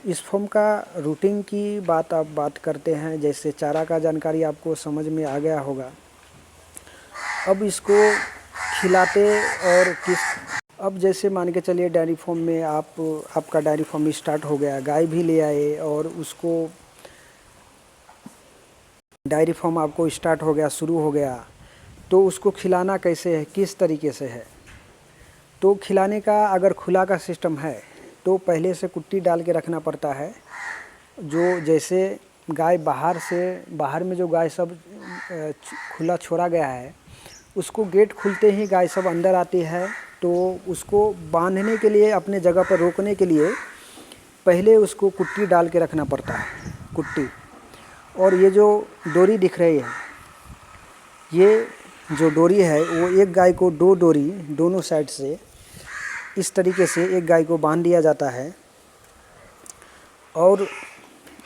इस फॉर्म का रूटीन की बात करते हैं। जैसे चारा का जानकारी आपको समझ में आ गया होगा। अब इसको खिलाते और अब जैसे मान के चलिए डेयरी फार्म में आपका डेयरी फार्म स्टार्ट हो गया, गाय भी ले आए और उसको डेयरी फार्म आपको स्टार्ट हो गया, शुरू हो गया, तो उसको खिलाना कैसे है, किस तरीके से है। तो खिलाने का अगर खुला का सिस्टम है तो पहले से कुट्टी डाल के रखना पड़ता है। जो जैसे गाय बाहर में जो गाय सब खुला छोड़ा गया है, उसको गेट खुलते ही गाय सब अंदर आती है। तो उसको बांधने के लिए, अपने जगह पर रोकने के लिए पहले उसको कुट्टी डाल के रखना पड़ता है, कुट्टी। और ये जो डोरी दिख रही है, ये जो डोरी है वो एक गाय को 2 डोरी दोनों साइड से इस तरीके से एक गाय को बांध दिया जाता है। और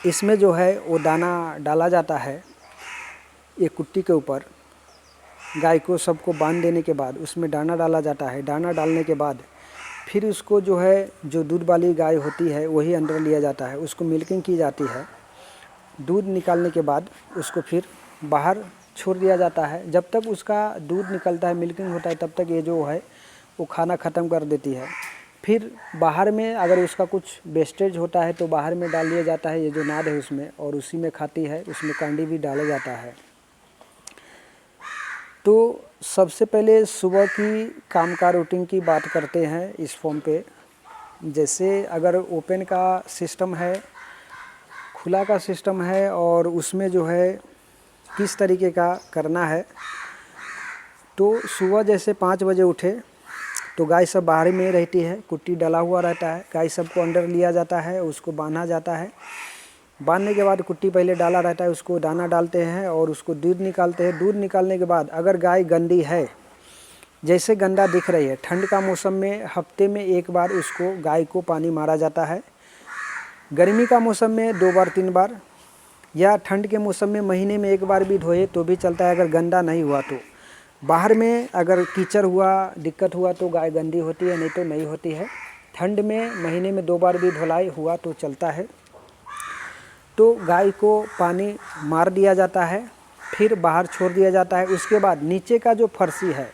इसमें जो है वो दाना डाला जाता है एक कुट्टी के ऊपर। गाय को सबको बांध देने के बाद उसमें दाना डाला जाता है। दाना डालने के बाद फिर उसको जो है, जो दूध वाली गाय होती है वही अंदर लिया जाता है, उसको मिल्किंग की जाती है। दूध निकालने के बाद उसको फिर बाहर छोड़ दिया जाता है। जब तक उसका दूध निकलता है, मिल्किंग होता है, तब तक ये जो है वो खाना ख़त्म कर देती है। फिर बाहर में अगर उसका कुछ वेस्टेज होता है तो बाहर में डाल दिया जाता है, ये जो नाद है उसमें, और उसी में खाती है। उसमें कांडी भी डाला जाता है। तो सबसे पहले सुबह की काम का रूटीन की बात करते हैं इस फॉर्म पे। जैसे अगर ओपन का सिस्टम है, खुला का सिस्टम है, और उसमें जो है किस तरीके का करना है, तो सुबह जैसे 5 बजे उठे तो गाय सब बाहर में रहती है, कुट्टी डाला हुआ रहता है। गाय सबको अंदर लिया जाता है, उसको बांधा जाता है। बांधने के बाद कुट्टी पहले डाला रहता है, उसको दाना डालते हैं और उसको दूध निकालते हैं। दूध निकालने के बाद अगर गाय गंदी है, जैसे गंदा दिख रही है, ठंड का मौसम में हफ्ते में 1 बार उसको गाय को पानी मारा जाता है। गर्मी का मौसम में 2 बार 3 बार, या ठंड के मौसम में महीने में 1 बार भी धोए तो भी चलता है, अगर गंदा नहीं हुआ तो। बाहर में अगर कीचड़ हुआ, दिक्कत हुआ तो गाय गंदी होती है, नहीं तो नहीं होती है। ठंड में महीने में 2 बार भी धुलाई हुआ तो चलता है। तो गाय को पानी मार दिया जाता है, फिर बाहर छोड़ दिया जाता है। उसके बाद नीचे का जो फर्शी है,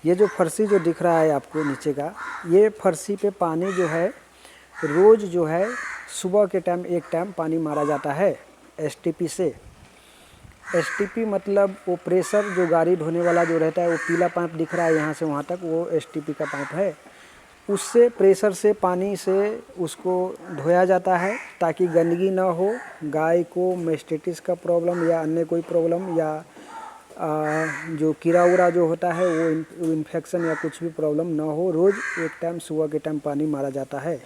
ये जो फर्शी जो दिख रहा है आपको नीचे का, ये फर्शी पे पानी जो है रोज़ जो है सुबह के टाइम एक टाइम पानी मारा जाता है एसटीपी से। एसटीपी मतलब वो प्रेशर जो गाड़ी धोने वाला जो रहता है, वो पीला पाइप दिख रहा है यहाँ से वहाँ तक, वो एसटीपी का पाइप है। उससे प्रेशर से पानी से उसको धोया जाता है ताकि गंदगी ना हो, गाय को मेस्टाइटिस का प्रॉब्लम या अन्य कोई प्रॉब्लम या जो कीड़ा उड़ा जो होता है वो इन्फेक्शन या कुछ भी प्रॉब्लम ना हो। रोज़ एक टाइम सुबह के टाइम पानी मारा जाता है।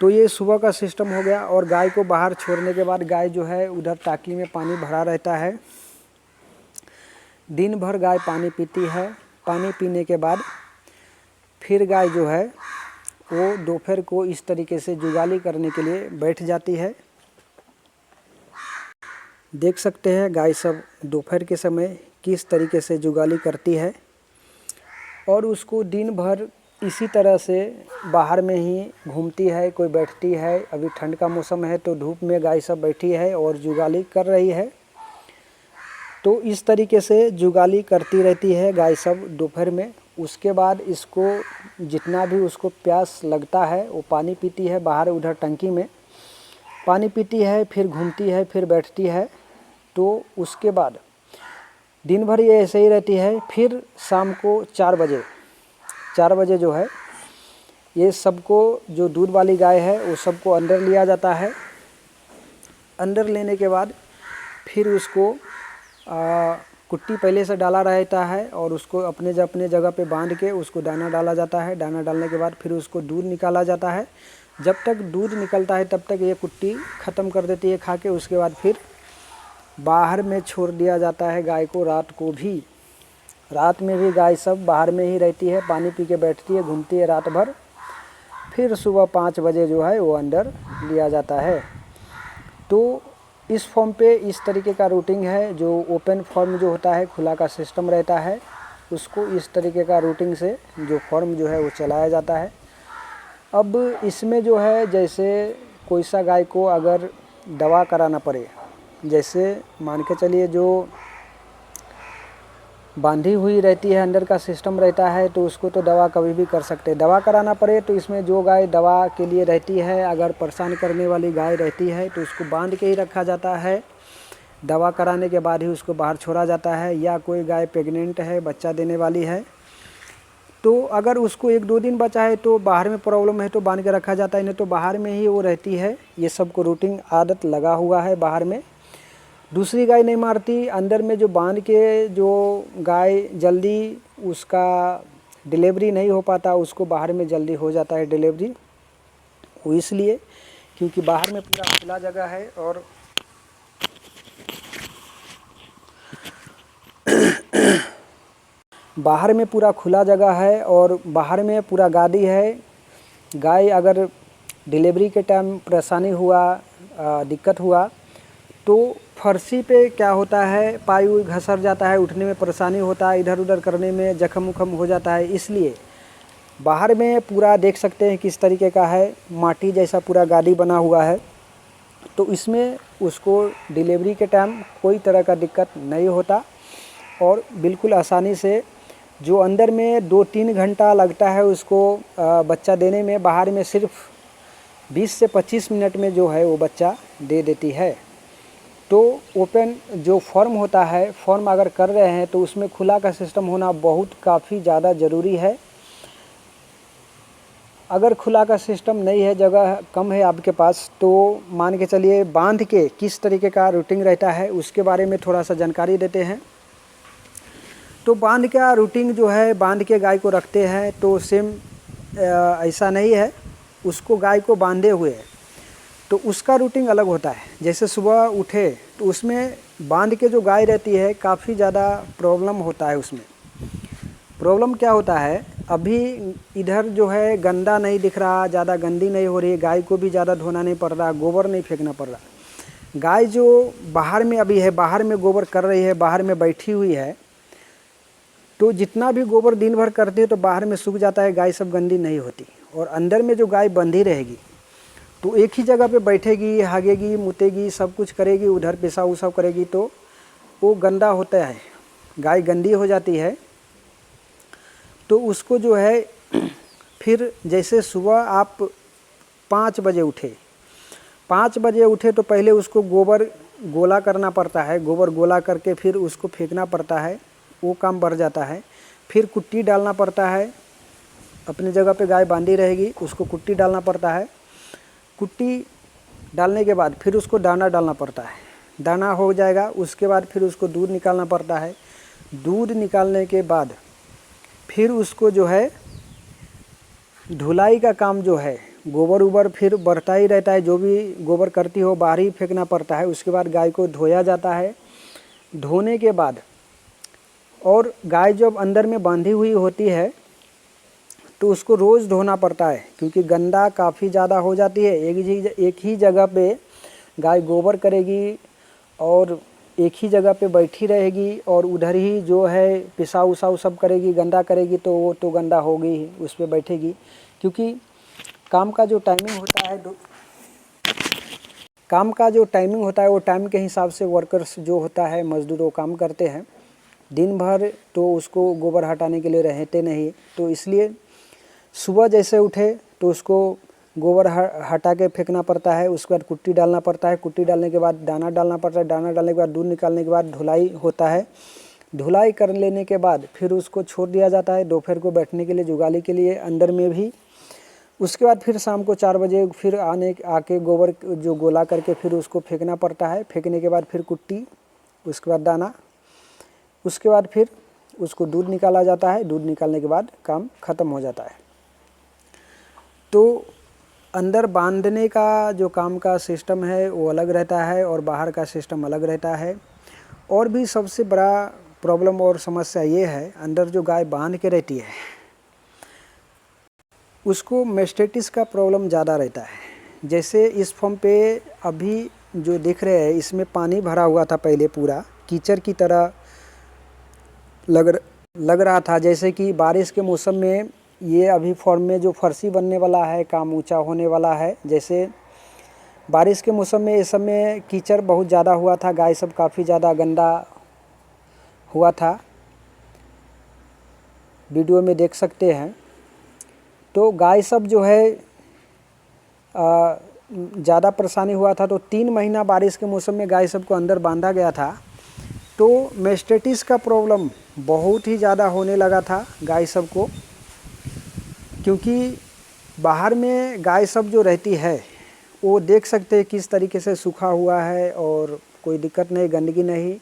तो ये सुबह का सिस्टम हो गया। और गाय को बाहर छोड़ने के बाद गाय जो है उधर टाकी में पानी भरा रहता है। दिन भर गाय पानी पीती है। पानी पीने के बाद फिर गाय जो है वो दोपहर को इस तरीके से जुगाली करने के लिए बैठ जाती है। देख सकते हैं गाय सब दोपहर के समय किस तरीके से जुगाली करती है। और उसको दिन भर इसी तरह से बाहर में ही घूमती है, कोई बैठती है। अभी ठंड का मौसम है तो धूप में गाय सब बैठी है और जुगाली कर रही है। तो इस तरीके से जुगाली करती रहती है गाय सब दोपहर में। उसके बाद इसको जितना भी उसको प्यास लगता है वो पानी पीती है, बाहर उधर टंकी में पानी पीती है, फिर घूमती है, फिर बैठती है। तो उसके बाद दिन भर ये ऐसे ही रहती है। फिर शाम को 4 बजे जो है ये सबको, जो दूध वाली गाय है वो सबको अंदर लिया जाता है। अंदर लेने के बाद फिर उसको कुट्टी पहले से डाला रहता है और उसको अपने जगह पे बांध के उसको दाना डाला जाता है। दाना डालने के बाद फिर उसको दूध निकाला जाता है। जब तक दूध निकलता है तब तक ये कुट्टी ख़त्म कर देती है खा के। उसके बाद फिर बाहर में छोड़ दिया जाता है गाय को। रात में भी गाय सब बाहर में ही रहती है, पानी पी के बैठती है, घूमती है रात भर। फिर सुबह 5 बजे जो है वो अंदर लिया जाता है। तो इस फॉर्म पे इस तरीके का रूटिंग है। जो ओपन फॉर्म जो होता है, खुला का सिस्टम रहता है, उसको इस तरीके का रूटिंग से जो फॉर्म जो है वो चलाया जाता है। अब इसमें जो है जैसे कोई सा गाय को अगर दवा कराना पड़े, जैसे मान के चलिए जो बांधी हुई रहती है, अंदर का सिस्टम रहता है, तो उसको तो दवा कभी भी कर सकते हैं। दवा कराना पड़े तो इसमें जो गाय दवा के लिए रहती है, अगर परेशान करने वाली गाय रहती है तो उसको बांध के ही रखा जाता है। दवा कराने के बाद ही उसको बाहर छोड़ा जाता है। या कोई गाय प्रेग्नेंट है, बच्चा देने वाली है, तो अगर उसको 1-2 दिन बचा है तो बाहर में प्रॉब्लम है तो बांध के रखा जाता है, नहीं तो बाहर में ही वो रहती है। ये सबको रूटीन आदत लगा हुआ है बाहर में। दूसरी गाय नहीं मारती। अंदर में जो बांध के जो गाय जल्दी उसका डिलीवरी नहीं हो पाता, उसको बाहर में जल्दी हो जाता है डिलीवरी। वो इसलिए क्योंकि बाहर में पूरा खुला जगह है और बाहर में पूरा खुला जगह है और बाहर में पूरा गादी है। गाय अगर डिलीवरी के टाइम परेशानी हुआ, दिक्कत हुआ, तो फर्शी पे क्या होता है, पाई उई घसर जाता है, उठने में परेशानी होता है, इधर उधर करने में जख्म उखम हो जाता है। इसलिए बाहर में पूरा देख सकते हैं किस तरीके का है, माटी जैसा पूरा गादी बना हुआ है। तो इसमें उसको डिलीवरी के टाइम कोई तरह का दिक्कत नहीं होता और बिल्कुल आसानी से, जो अंदर में 2-3 घंटा लगता है उसको बच्चा देने में, बाहर में सिर्फ 20 से 25 मिनट में जो है वो बच्चा दे देती है। तो ओपन जो फॉर्म होता है, फॉर्म अगर कर रहे हैं तो उसमें खुला का सिस्टम होना बहुत काफ़ी ज़्यादा ज़रूरी है। अगर खुला का सिस्टम नहीं है, जगह कम है आपके पास, तो मान के चलिए बांध के किस तरीके का रूटिंग रहता है उसके बारे में थोड़ा सा जानकारी देते हैं। तो बांध का रूटिंग जो है, बांध के गाय को रखते हैं तो सेम ऐसा नहीं है। उसको गाय को बांधे हुए तो उसका रूटिंग अलग होता है। जैसे सुबह उठे तो उसमें बांध के जो गाय रहती है काफ़ी ज़्यादा प्रॉब्लम होता है। उसमें प्रॉब्लम क्या होता है, अभी इधर जो है गंदा नहीं दिख रहा, ज़्यादा गंदी नहीं हो रही है, गाय को भी ज़्यादा धोना नहीं पड़ रहा, गोबर नहीं फेंकना पड़ रहा। गाय जो बाहर में अभी है, बाहर में गोबर कर रही है, बाहर में बैठी हुई है, तो जितना भी गोबर दिन भर करते हैं तो बाहर में सूख जाता है, गाय सब गंदी नहीं होती। और अंदर में जो गाय बंधी रहेगी तो एक ही जगह पे बैठेगी, हागेगी, मुतेगी, सब कुछ करेगी, उधर पेशाब उसाब करेगी, तो वो गंदा होता है, गाय गंदी हो जाती है। तो उसको जो है फिर जैसे सुबह आप 5 बजे उठे, 5 बजे उठे तो पहले उसको गोबर गोला करना पड़ता है, गोबर गोला करके फिर उसको फेंकना पड़ता है, वो काम बढ़ जाता है। फिर कुट्टी डालना पड़ता है, अपनी जगह पे गाय बांधी रहेगी, उसको कुट्टी डालना पड़ता है। कुट्टी डालने के बाद फिर उसको दाना डालना पड़ता है, दाना हो जाएगा, उसके बाद फिर उसको दूध निकालना पड़ता है। दूध निकालने के बाद फिर उसको जो है धुलाई का काम जो है, गोबर उबर फिर बढ़ता ही रहता है, जो भी गोबर करती हो बाहर ही फेंकना पड़ता है। उसके बाद गाय को धोया जाता है। धोने के बाद और गाय जब अंदर में बांधी हुई होती है तो उसको रोज़ धोना पड़ता है, क्योंकि गंदा काफ़ी ज़्यादा हो जाती है। एक ही जगह पे गाय गोबर करेगी और एक ही जगह पे बैठी रहेगी और उधर ही जो है पेशाब उसाब सब करेगी, गंदा करेगी, तो वो तो गंदा होगी ही, उस पर बैठेगी। क्योंकि काम का जो टाइमिंग होता है वो टाइम के हिसाब से वर्कर्स जो होता है, मजदूर, वो काम करते हैं। दिन भर तो उसको गोबर हटाने के लिए रहते नहीं, तो इसलिए सुबह जैसे उठे तो उसको गोबर हटा के फेंकना पड़ता है। उसके बाद कुट्टी डालना पड़ता है, कुट्टी डालने के बाद दाना डालना पड़ता है, दाना डालने के बाद दूध निकालने के बाद धुलाई होता है। धुलाई कर लेने के बाद फिर उसको छोड़ दिया जाता है दोपहर को बैठने के लिए, जुगाली के लिए अंदर में भी। उसके बाद फिर शाम को 4 बजे फिर आके गोबर जो गोला करके फिर उसको फेंकना पड़ता है। फेंकने के बाद फिर कुट्टी, उसके बाद दाना, उसके बाद फिर उसको दूध निकाला जाता है। दूध निकालने के बाद काम ख़त्म हो जाता है। तो अंदर बांधने का जो काम का सिस्टम है वो अलग रहता है और बाहर का सिस्टम अलग रहता है। और भी सबसे बड़ा प्रॉब्लम और समस्या ये है, अंदर जो गाय बांध के रहती है उसको मेस्टेटिस का प्रॉब्लम ज़्यादा रहता है। जैसे इस फॉर्म पे अभी जो दिख रहे हैं, इसमें पानी भरा हुआ था, पहले पूरा कीचड़ की तरह लग रहा था। जैसे कि बारिश के मौसम में ये अभी फॉर्म में जो फर्शी बनने वाला है, काम ऊंचा होने वाला है। जैसे बारिश के मौसम में इस समय कीचड़ बहुत ज़्यादा हुआ था, गाय सब काफ़ी ज़्यादा गंदा हुआ था, वीडियो में देख सकते हैं। तो गाय सब जो है ज़्यादा परेशानी हुआ था। तो 3 महीना बारिश के मौसम में गाय सब को अंदर बांधा गया था। तो मेस्टेटिस का प्रॉब्लम बहुत ही ज़्यादा होने लगा था गाय सब को, क्योंकि बाहर में गाय सब जो रहती है वो देख सकते हैं किस तरीके से सूखा हुआ है और कोई दिक्कत नहीं, गंदगी नहीं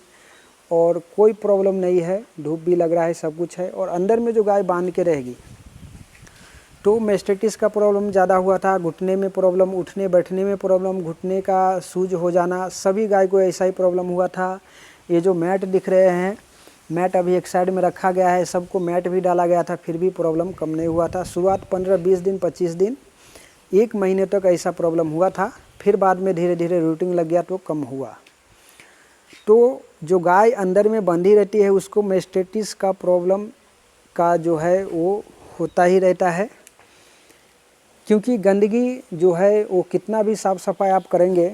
और कोई प्रॉब्लम नहीं है, धूप भी लग रहा है, सब कुछ है। और अंदर में जो गाय बांध के रहेगी तो मेस्टेटिस का प्रॉब्लम ज़्यादा हुआ था, घुटने में प्रॉब्लम, उठने बैठने में प्रॉब्लम, घुटने का सूज हो जाना, सभी गाय को ऐसा ही प्रॉब्लम हुआ था। ये जो मैट दिख रहे हैं, मैट अभी एक साइड में रखा गया है, सबको मैट भी डाला गया था, फिर भी प्रॉब्लम कम नहीं हुआ था। शुरुआत 15-20 दिन, 25 दिन, 1 महीने तक ऐसा प्रॉब्लम हुआ था। फिर बाद में धीरे धीरे रूटीन लग गया तो कम हुआ। तो जो गाय अंदर में बंधी रहती है उसको मेस्टेटिस का प्रॉब्लम का जो है वो होता ही रहता है, क्योंकि गंदगी जो है वो कितना भी साफ़ सफाई आप करेंगे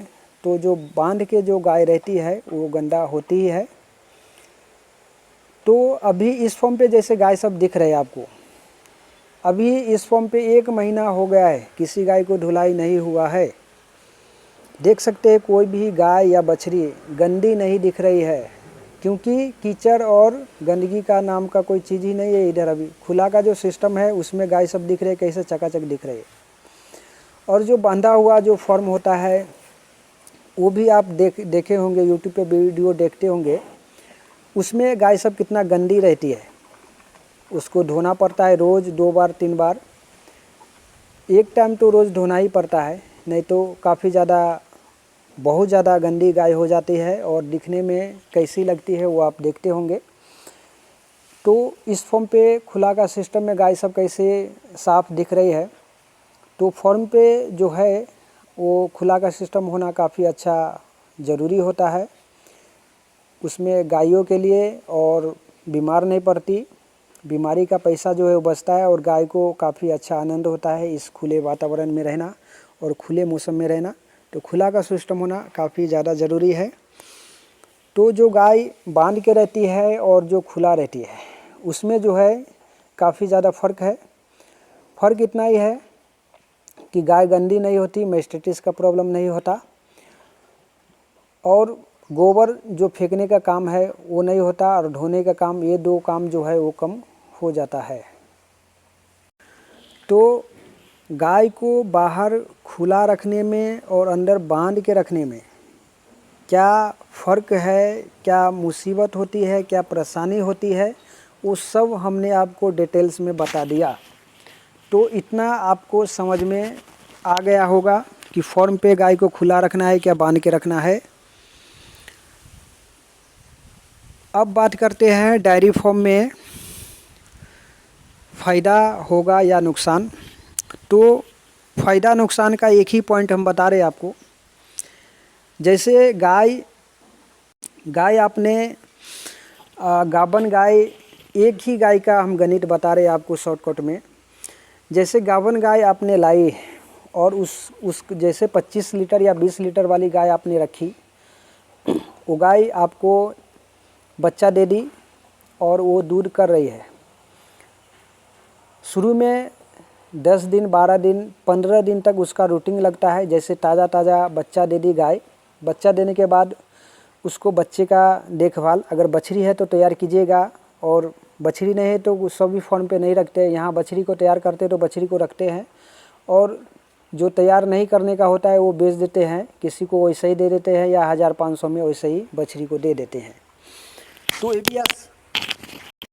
तो जो बांध के जो गाय रहती है वो गंदा होती ही है। तो अभी इस फॉर्म पे जैसे गाय सब दिख रहे हैं आपको, अभी इस फॉर्म पे 1 महीना हो गया है, किसी गाय को धुलाई नहीं हुआ है। देख सकते हैं कोई भी गाय या बछड़ी गंदी नहीं दिख रही है, क्योंकि कीचड़ और गंदगी का नाम का कोई चीज़ ही नहीं है इधर। अभी खुला का जो सिस्टम है उसमें गाय सब दिख रहे हैं, कैसे चकाचक दिख रहे हैं। और जो बांधा हुआ जो फॉर्म होता है वो भी आप देखे होंगे, यूट्यूब पे वीडियो देखते होंगे, उसमें गाय सब कितना गंदी रहती है। उसको धोना पड़ता है रोज़ 2 बार 3 बार, एक टाइम तो रोज़ धोना ही पड़ता है, नहीं तो काफ़ी ज़्यादा बहुत ज़्यादा गंदी गाय हो जाती है और दिखने में कैसी लगती है वो आप देखते होंगे। तो इस फॉर्म पे खुला का सिस्टम में गाय सब कैसे साफ़ दिख रही है। तो फॉर्म पे जो है वो खुला का सिस्टम होना काफ़ी अच्छा ज़रूरी होता है, उसमें गायों के लिए, और बीमार नहीं पड़ती। बीमारी का पैसा जो है वो बचता है और गाय को काफ़ी अच्छा आनंद होता है इस खुले वातावरण में रहना और खुले मौसम में रहना। तो खुला का सिस्टम होना काफ़ी ज़्यादा ज़रूरी है। तो जो गाय बांध के रहती है और जो खुला रहती है उसमें जो है काफ़ी ज़्यादा फ़र्क है। फ़र्क इतना ही है कि गाय गंदी नहीं होती, मैस्टाइटिस का प्रॉब्लम नहीं होता और गोबर जो फेंकने का काम है वो नहीं होता और ढोने का काम, ये दो काम जो है वो कम हो जाता है। तो गाय को बाहर खुला रखने में और अंदर बांध के रखने में क्या फ़र्क है, क्या मुसीबत होती है, क्या परेशानी होती है, वो सब हमने आपको डिटेल्स में बता दिया। तो इतना आपको समझ में आ गया होगा कि फॉर्म पे गाय को खुला रखना है क्या बांध के रखना है। अब बात करते हैं डेयरी फार्म में फ़ायदा होगा या नुकसान। तो फ़ायदा नुकसान का एक ही पॉइंट हम बता रहे हैं आपको। जैसे गाय आपने गाभन गाय, एक ही गाय का हम गणित बता रहे हैं आपको शॉर्टकट में। जैसे गाभन गाय आपने लाई और उस जैसे 25 लीटर या 20 लीटर वाली गाय आपने रखी, वो गाय आपको बच्चा दे दी और वो दूध कर रही है। शुरू में 10 दिन, 12 दिन, 15 दिन तक उसका रूटीन लगता है। जैसे ताज़ा ताज़ा बच्चा दे दी गाय, बच्चा देने के बाद उसको बच्चे का देखभाल, अगर बछड़ी है तो तैयार कीजिएगा और बछड़ी नहीं है तो सभी फार्म पे नहीं रखते। यहाँ बछड़ी को तैयार करते तो बछड़ी को रखते हैं और जो तैयार नहीं करने का होता है वो बेच देते हैं, किसी को वैसे ही दे देते हैं या 1500 में वैसे ही बछड़ी को दे देते हैं। तो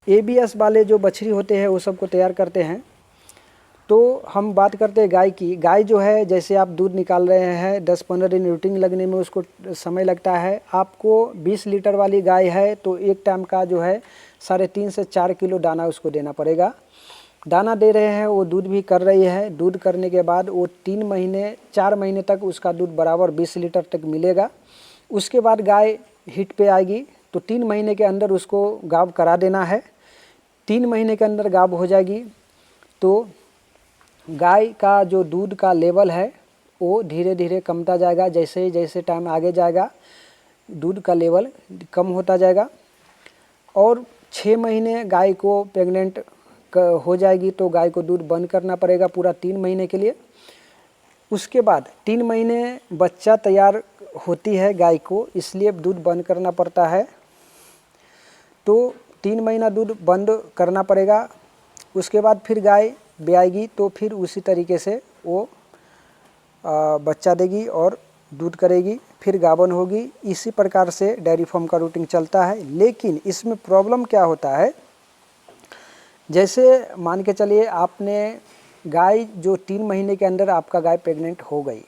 एबीएस वाले जो बछड़ी होते हैं वो सबको तैयार करते हैं। तो हम बात करते हैं गाय की। गाय जो है, जैसे आप दूध निकाल रहे हैं, 10-15 दिन रूटीन लगने में उसको समय लगता है। आपको 20 लीटर वाली गाय है तो एक टाइम का जो है 3.5 से 4 किलो दाना उसको देना पड़ेगा। दाना दे रहे हैं, वो दूध भी कर रही है। दूध करने के बाद वो 3 महीने 4 महीने तक उसका दूध बराबर 20 लीटर तक मिलेगा। उसके बाद गाय हीट पे आएगी तो 3 महीने के अंदर उसको गाभ करा देना है। 3 महीने के अंदर गाभ हो जाएगी तो गाय का जो दूध का लेवल है वो धीरे धीरे कमता जाएगा। जैसे जैसे टाइम आगे जाएगा दूध का लेवल कम होता जाएगा और 6 महीने गाय को प्रेग्नेंट हो जाएगी तो गाय को दूध बंद करना पड़ेगा पूरा 3 महीने के लिए। उसके बाद 3 महीने बच्चा तैयार होती है गाय को, इसलिए दूध बंद करना पड़ता है। तो 3 महीना दूध बंद करना पड़ेगा। उसके बाद फिर गाय ब्याएगी तो फिर उसी तरीके से वो बच्चा देगी और दूध करेगी, फिर गाभन होगी। इसी प्रकार से डेयरी फार्म का रूटीन चलता है। लेकिन इसमें प्रॉब्लम क्या होता है, जैसे मान के चलिए आपने गाय जो 3 महीने के अंदर आपका गाय प्रेग्नेंट हो गई।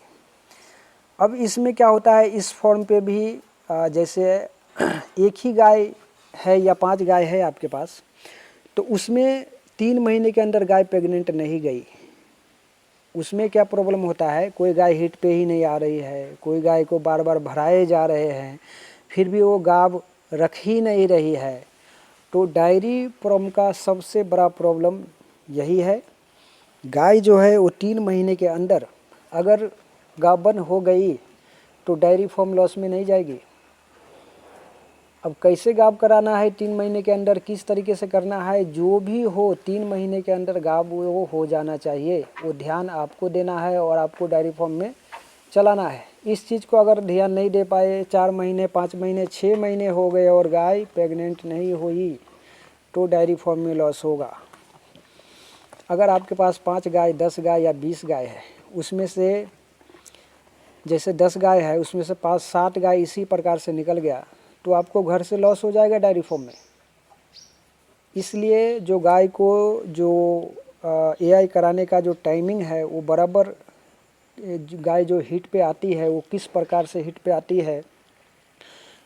अब इसमें क्या होता है, इस फॉर्म पे भी जैसे एक ही गाय है या 5 गाय है आपके पास, तो उसमें 3 महीने के अंदर गाय प्रेग्नेंट नहीं गई। उसमें क्या प्रॉब्लम होता है, कोई गाय हीट पे ही नहीं आ रही है, कोई गाय को बार बार भराए जा रहे हैं, फिर भी वो गाभ रख ही नहीं रही है। तो डेयरी फार्म का सबसे बड़ा प्रॉब्लम यही है। गाय जो है वो 3 महीने के अंदर अगर गाभन हो गई तो डेयरी फार्म लॉस में नहीं जाएगी। अब कैसे गाभ कराना है 3 महीने के अंदर, किस तरीके से करना है, जो भी हो 3 महीने के अंदर गाभ वो हो जाना चाहिए। वो ध्यान आपको देना है और आपको डेयरी फार्म में चलाना है। इस चीज़ को अगर ध्यान नहीं दे पाए, 4 महीने 5 महीने 6 महीने हो गए और गाय प्रेग्नेंट नहीं हुई तो डेयरी फार्म में लॉस होगा। अगर आपके पास 5 गाय, 10 गाय या 20 गाय है, उसमें से जैसे 10 गाय है उसमें से 5-7 गाय इसी प्रकार से निकल गया तो आपको घर से लॉस हो जाएगा डेयरी फार्म में। इसलिए जो गाय को जो एआई कराने का जो टाइमिंग है वो बराबर, गाय जो हीट पे आती है वो किस प्रकार से हीट पे आती है,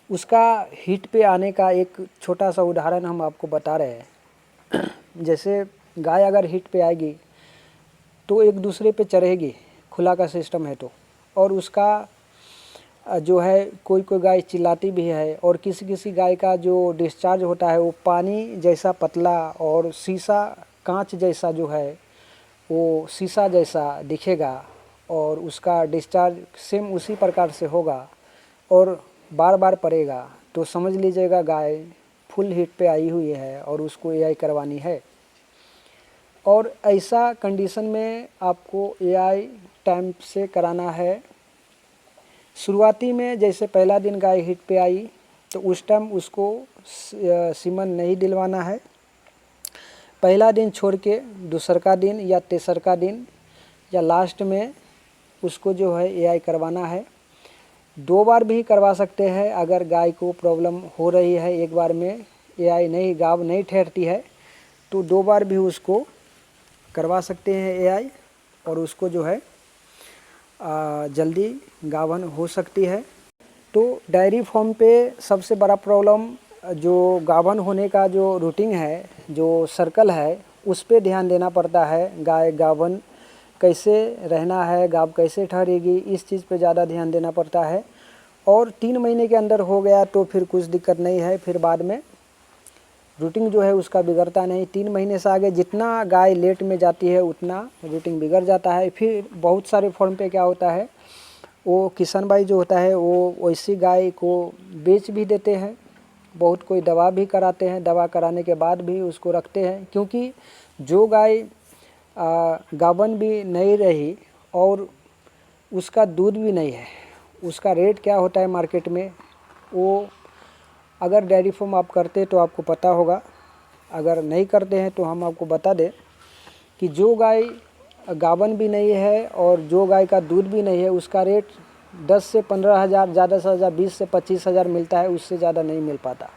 उसका हीट पे आने का एक छोटा सा उदाहरण हम आपको बता रहे हैं। जैसे गाय अगर हीट पे आएगी तो एक दूसरे पे चढ़ेगी, खुला का सिस्टम है तो, और उसका जो है कोई कोई गाय चिल्लाती भी है, और किसी किसी गाय का जो डिस्चार्ज होता है वो पानी जैसा पतला और शीशा कांच जैसा जो है वो शीशा जैसा दिखेगा, और उसका डिस्चार्ज सेम उसी प्रकार से होगा और बार बार पड़ेगा, तो समझ लीजिएगा गाय फुल हीट पे आई हुई है और उसको एआई करवानी है। और ऐसा कंडीशन में आपको एआई टाइम से कराना है। शुरुआती में जैसे पहला दिन गाय हीट पे आई तो उस टाइम उसको सीमन नहीं दिलवाना है। पहला दिन छोड़ के दूसरा दिन या तीसरा दिन या लास्ट में उसको जो है एआई करवाना है। 2 बार भी करवा सकते हैं अगर गाय को प्रॉब्लम हो रही है, एक बार में एआई नहीं गाभ नहीं ठहरती है तो 2 बार भी उसको करवा सकते हैं एआई, और उसको जो है जल्दी गाभन हो सकती है। तो डेयरी फार्म पे सबसे बड़ा प्रॉब्लम जो गाभन होने का जो रूटीन है, जो सर्कल है, उस पे ध्यान देना पड़ता है। गाय गाभन कैसे रहना है, गाभ कैसे ठहरेगी, इस चीज़ पे ज़्यादा ध्यान देना पड़ता है। और 3 महीने के अंदर हो गया तो फिर कुछ दिक्कत नहीं है, फिर बाद में रूटीन जो है उसका बिगड़ता नहीं। 3 महीने से आगे जितना गाय लेट में जाती है उतना रूटीन बिगड़ जाता है। फिर बहुत सारे फॉर्म पे क्या होता है, वो किसान भाई जो होता है वो वैसी गाय को बेच भी देते हैं, बहुत कोई दवा भी कराते हैं, दवा कराने के बाद भी उसको रखते हैं, क्योंकि जो गाय गाभन भी नहीं रही और उसका दूध भी नहीं है, उसका रेट क्या होता है मार्केट में, वो अगर डेयरी फार्म आप करते तो आपको पता होगा, अगर नहीं करते हैं तो हम आपको बता दें कि जो गाय गाभन भी नहीं है और जो गाय का दूध भी नहीं है उसका रेट 10 से 15 हज़ार, ज़्यादा से ज़्यादा 20 से 25 हज़ार मिलता है, उससे ज़्यादा नहीं मिल पाता।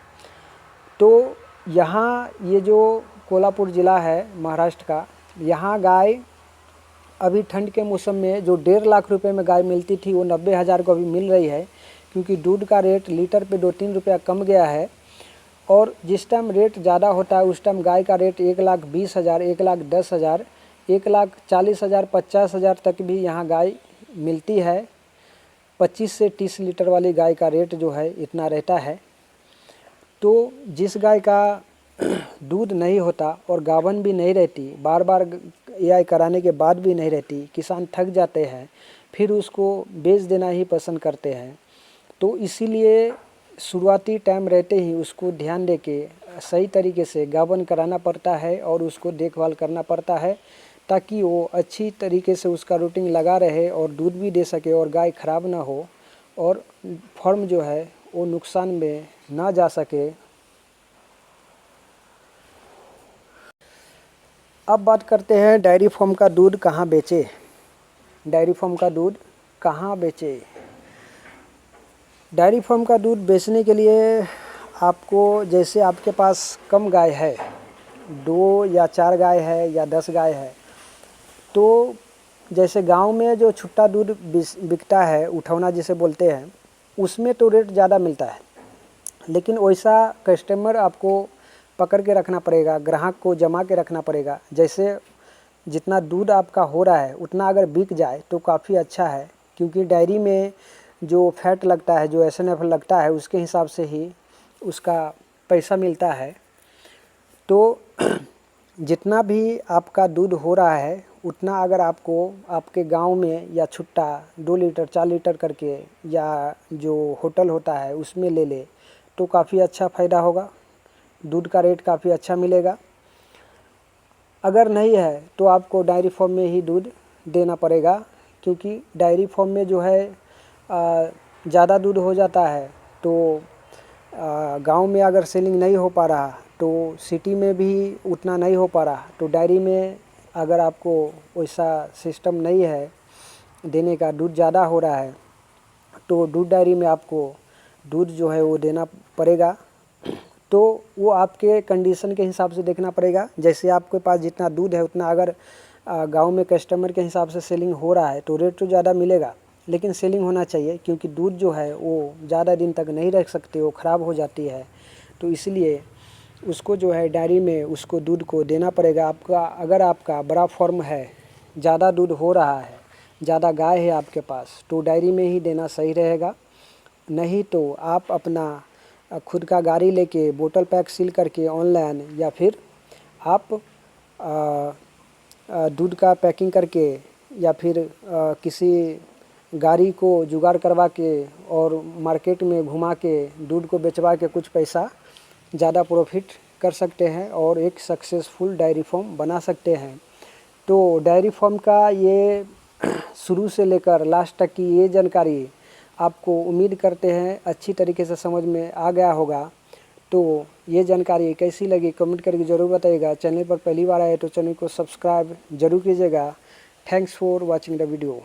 तो यहाँ ये जो कोल्हापुर ज़िला है महाराष्ट्र का, यहाँ गाय अभी ठंड के मौसम में जो 1.5 लाख रुपए में गाय मिलती थी वो 90 हज़ार को अभी मिल रही है, क्योंकि दूध का रेट लीटर पे 2-3 रुपया कम गया है। और जिस टाइम रेट ज़्यादा होता है उस टाइम गाय का रेट 1,20,000, 1,10,000, 1,40,000, 50,000 तक भी यहाँ गाय मिलती है। 25 से 30 लीटर वाली गाय का रेट जो है इतना रहता है। तो जिस गाय का दूध नहीं होता और गाभन भी नहीं रहती, बार बार एआई कराने के बाद भी नहीं रहती, किसान थक जाते हैं, फिर उसको बेच देना ही पसंद करते हैं। तो इसीलिए शुरुआती टाइम रहते ही उसको ध्यान दे के सही तरीके से गाभन कराना पड़ता है और उसको देखभाल करना पड़ता है, ताकि वो अच्छी तरीके से उसका रूटीन लगा रहे और दूध भी दे सके और गाय खराब ना हो और फॉर्म जो है वो नुकसान में ना जा सके। अब बात करते हैं डेयरी फार्म का दूध कहाँ बेचे। डेयरी फार्म का दूध कहाँ बेचे। डेयरी फार्म का दूध बेचने के लिए आपको, जैसे आपके पास कम गाय है, 2 या 4 गाय है या 10 गाय है, तो जैसे गांव में जो छुट्टा दूध बिकता है, उठौना जिसे बोलते हैं, उसमें तो रेट ज़्यादा मिलता है, लेकिन वैसा कस्टमर आपको पकड़ के रखना पड़ेगा, ग्राहक को जमा के रखना पड़ेगा। जैसे जितना दूध आपका हो रहा है उतना अगर बिक जाए तो काफ़ी अच्छा है, क्योंकि डेयरी में जो फैट लगता है, जो एसएनएफ लगता है, उसके हिसाब से ही उसका पैसा मिलता है। तो जितना भी आपका दूध हो रहा है उतना अगर आपको आपके गांव में या छुट्टा 2 लीटर 4 लीटर करके या जो होटल होता है उसमें ले ले तो काफ़ी अच्छा फ़ायदा होगा, दूध का रेट काफ़ी अच्छा मिलेगा। अगर नहीं है तो आपको डेयरी फार्म में ही दूध देना पड़ेगा, क्योंकि डेयरी फार्म में जो है ज़्यादा दूध हो जाता है तो गांव में अगर सेलिंग नहीं हो पा रहा तो सिटी में भी उतना नहीं हो पा रहा, तो डेयरी में अगर आपको वैसा सिस्टम नहीं है देने का, दूध ज़्यादा हो रहा है, तो दूध डेयरी में आपको दूध जो है वो देना पड़ेगा। तो वो आपके कंडीशन के हिसाब से देखना पड़ेगा। जैसे आपके पास जितना दूध है उतना अगर गांव में कस्टमर के हिसाब से सेलिंग हो रहा है तो रेट तो ज़्यादा मिलेगा, लेकिन सेलिंग होना चाहिए, क्योंकि दूध जो है वो ज़्यादा दिन तक नहीं रख सकते, वो ख़राब हो जाती है। तो इसलिए उसको जो है डेयरी में उसको दूध को देना पड़ेगा। आपका अगर आपका बड़ा फार्म है, ज़्यादा दूध हो रहा है, ज़्यादा गाय है आपके पास, तो डेयरी में ही देना सही रहेगा। नहीं तो आप अपना खुद का गाड़ी लेके बोतल पैक सील करके ऑनलाइन, या फिर आप दूध का पैकिंग करके, या फिर किसी गाड़ी को जुगाड़ करवा के और मार्केट में घुमा के दूध को बेचवा के कुछ पैसा ज़्यादा प्रॉफिट कर सकते हैं और एक सक्सेसफुल डेयरी फार्म बना सकते हैं। तो डेयरी फार्म का ये शुरू से लेकर लास्ट तक की ये जानकारी आपको उम्मीद करते हैं अच्छी तरीके से समझ में आ गया होगा। तो ये जानकारी कैसी लगी कमेंट करके ज़रूर बताइएगा। चैनल पर पहली बार आए तो चैनल को सब्सक्राइब जरूर कीजिएगा। Thanks for watching the video.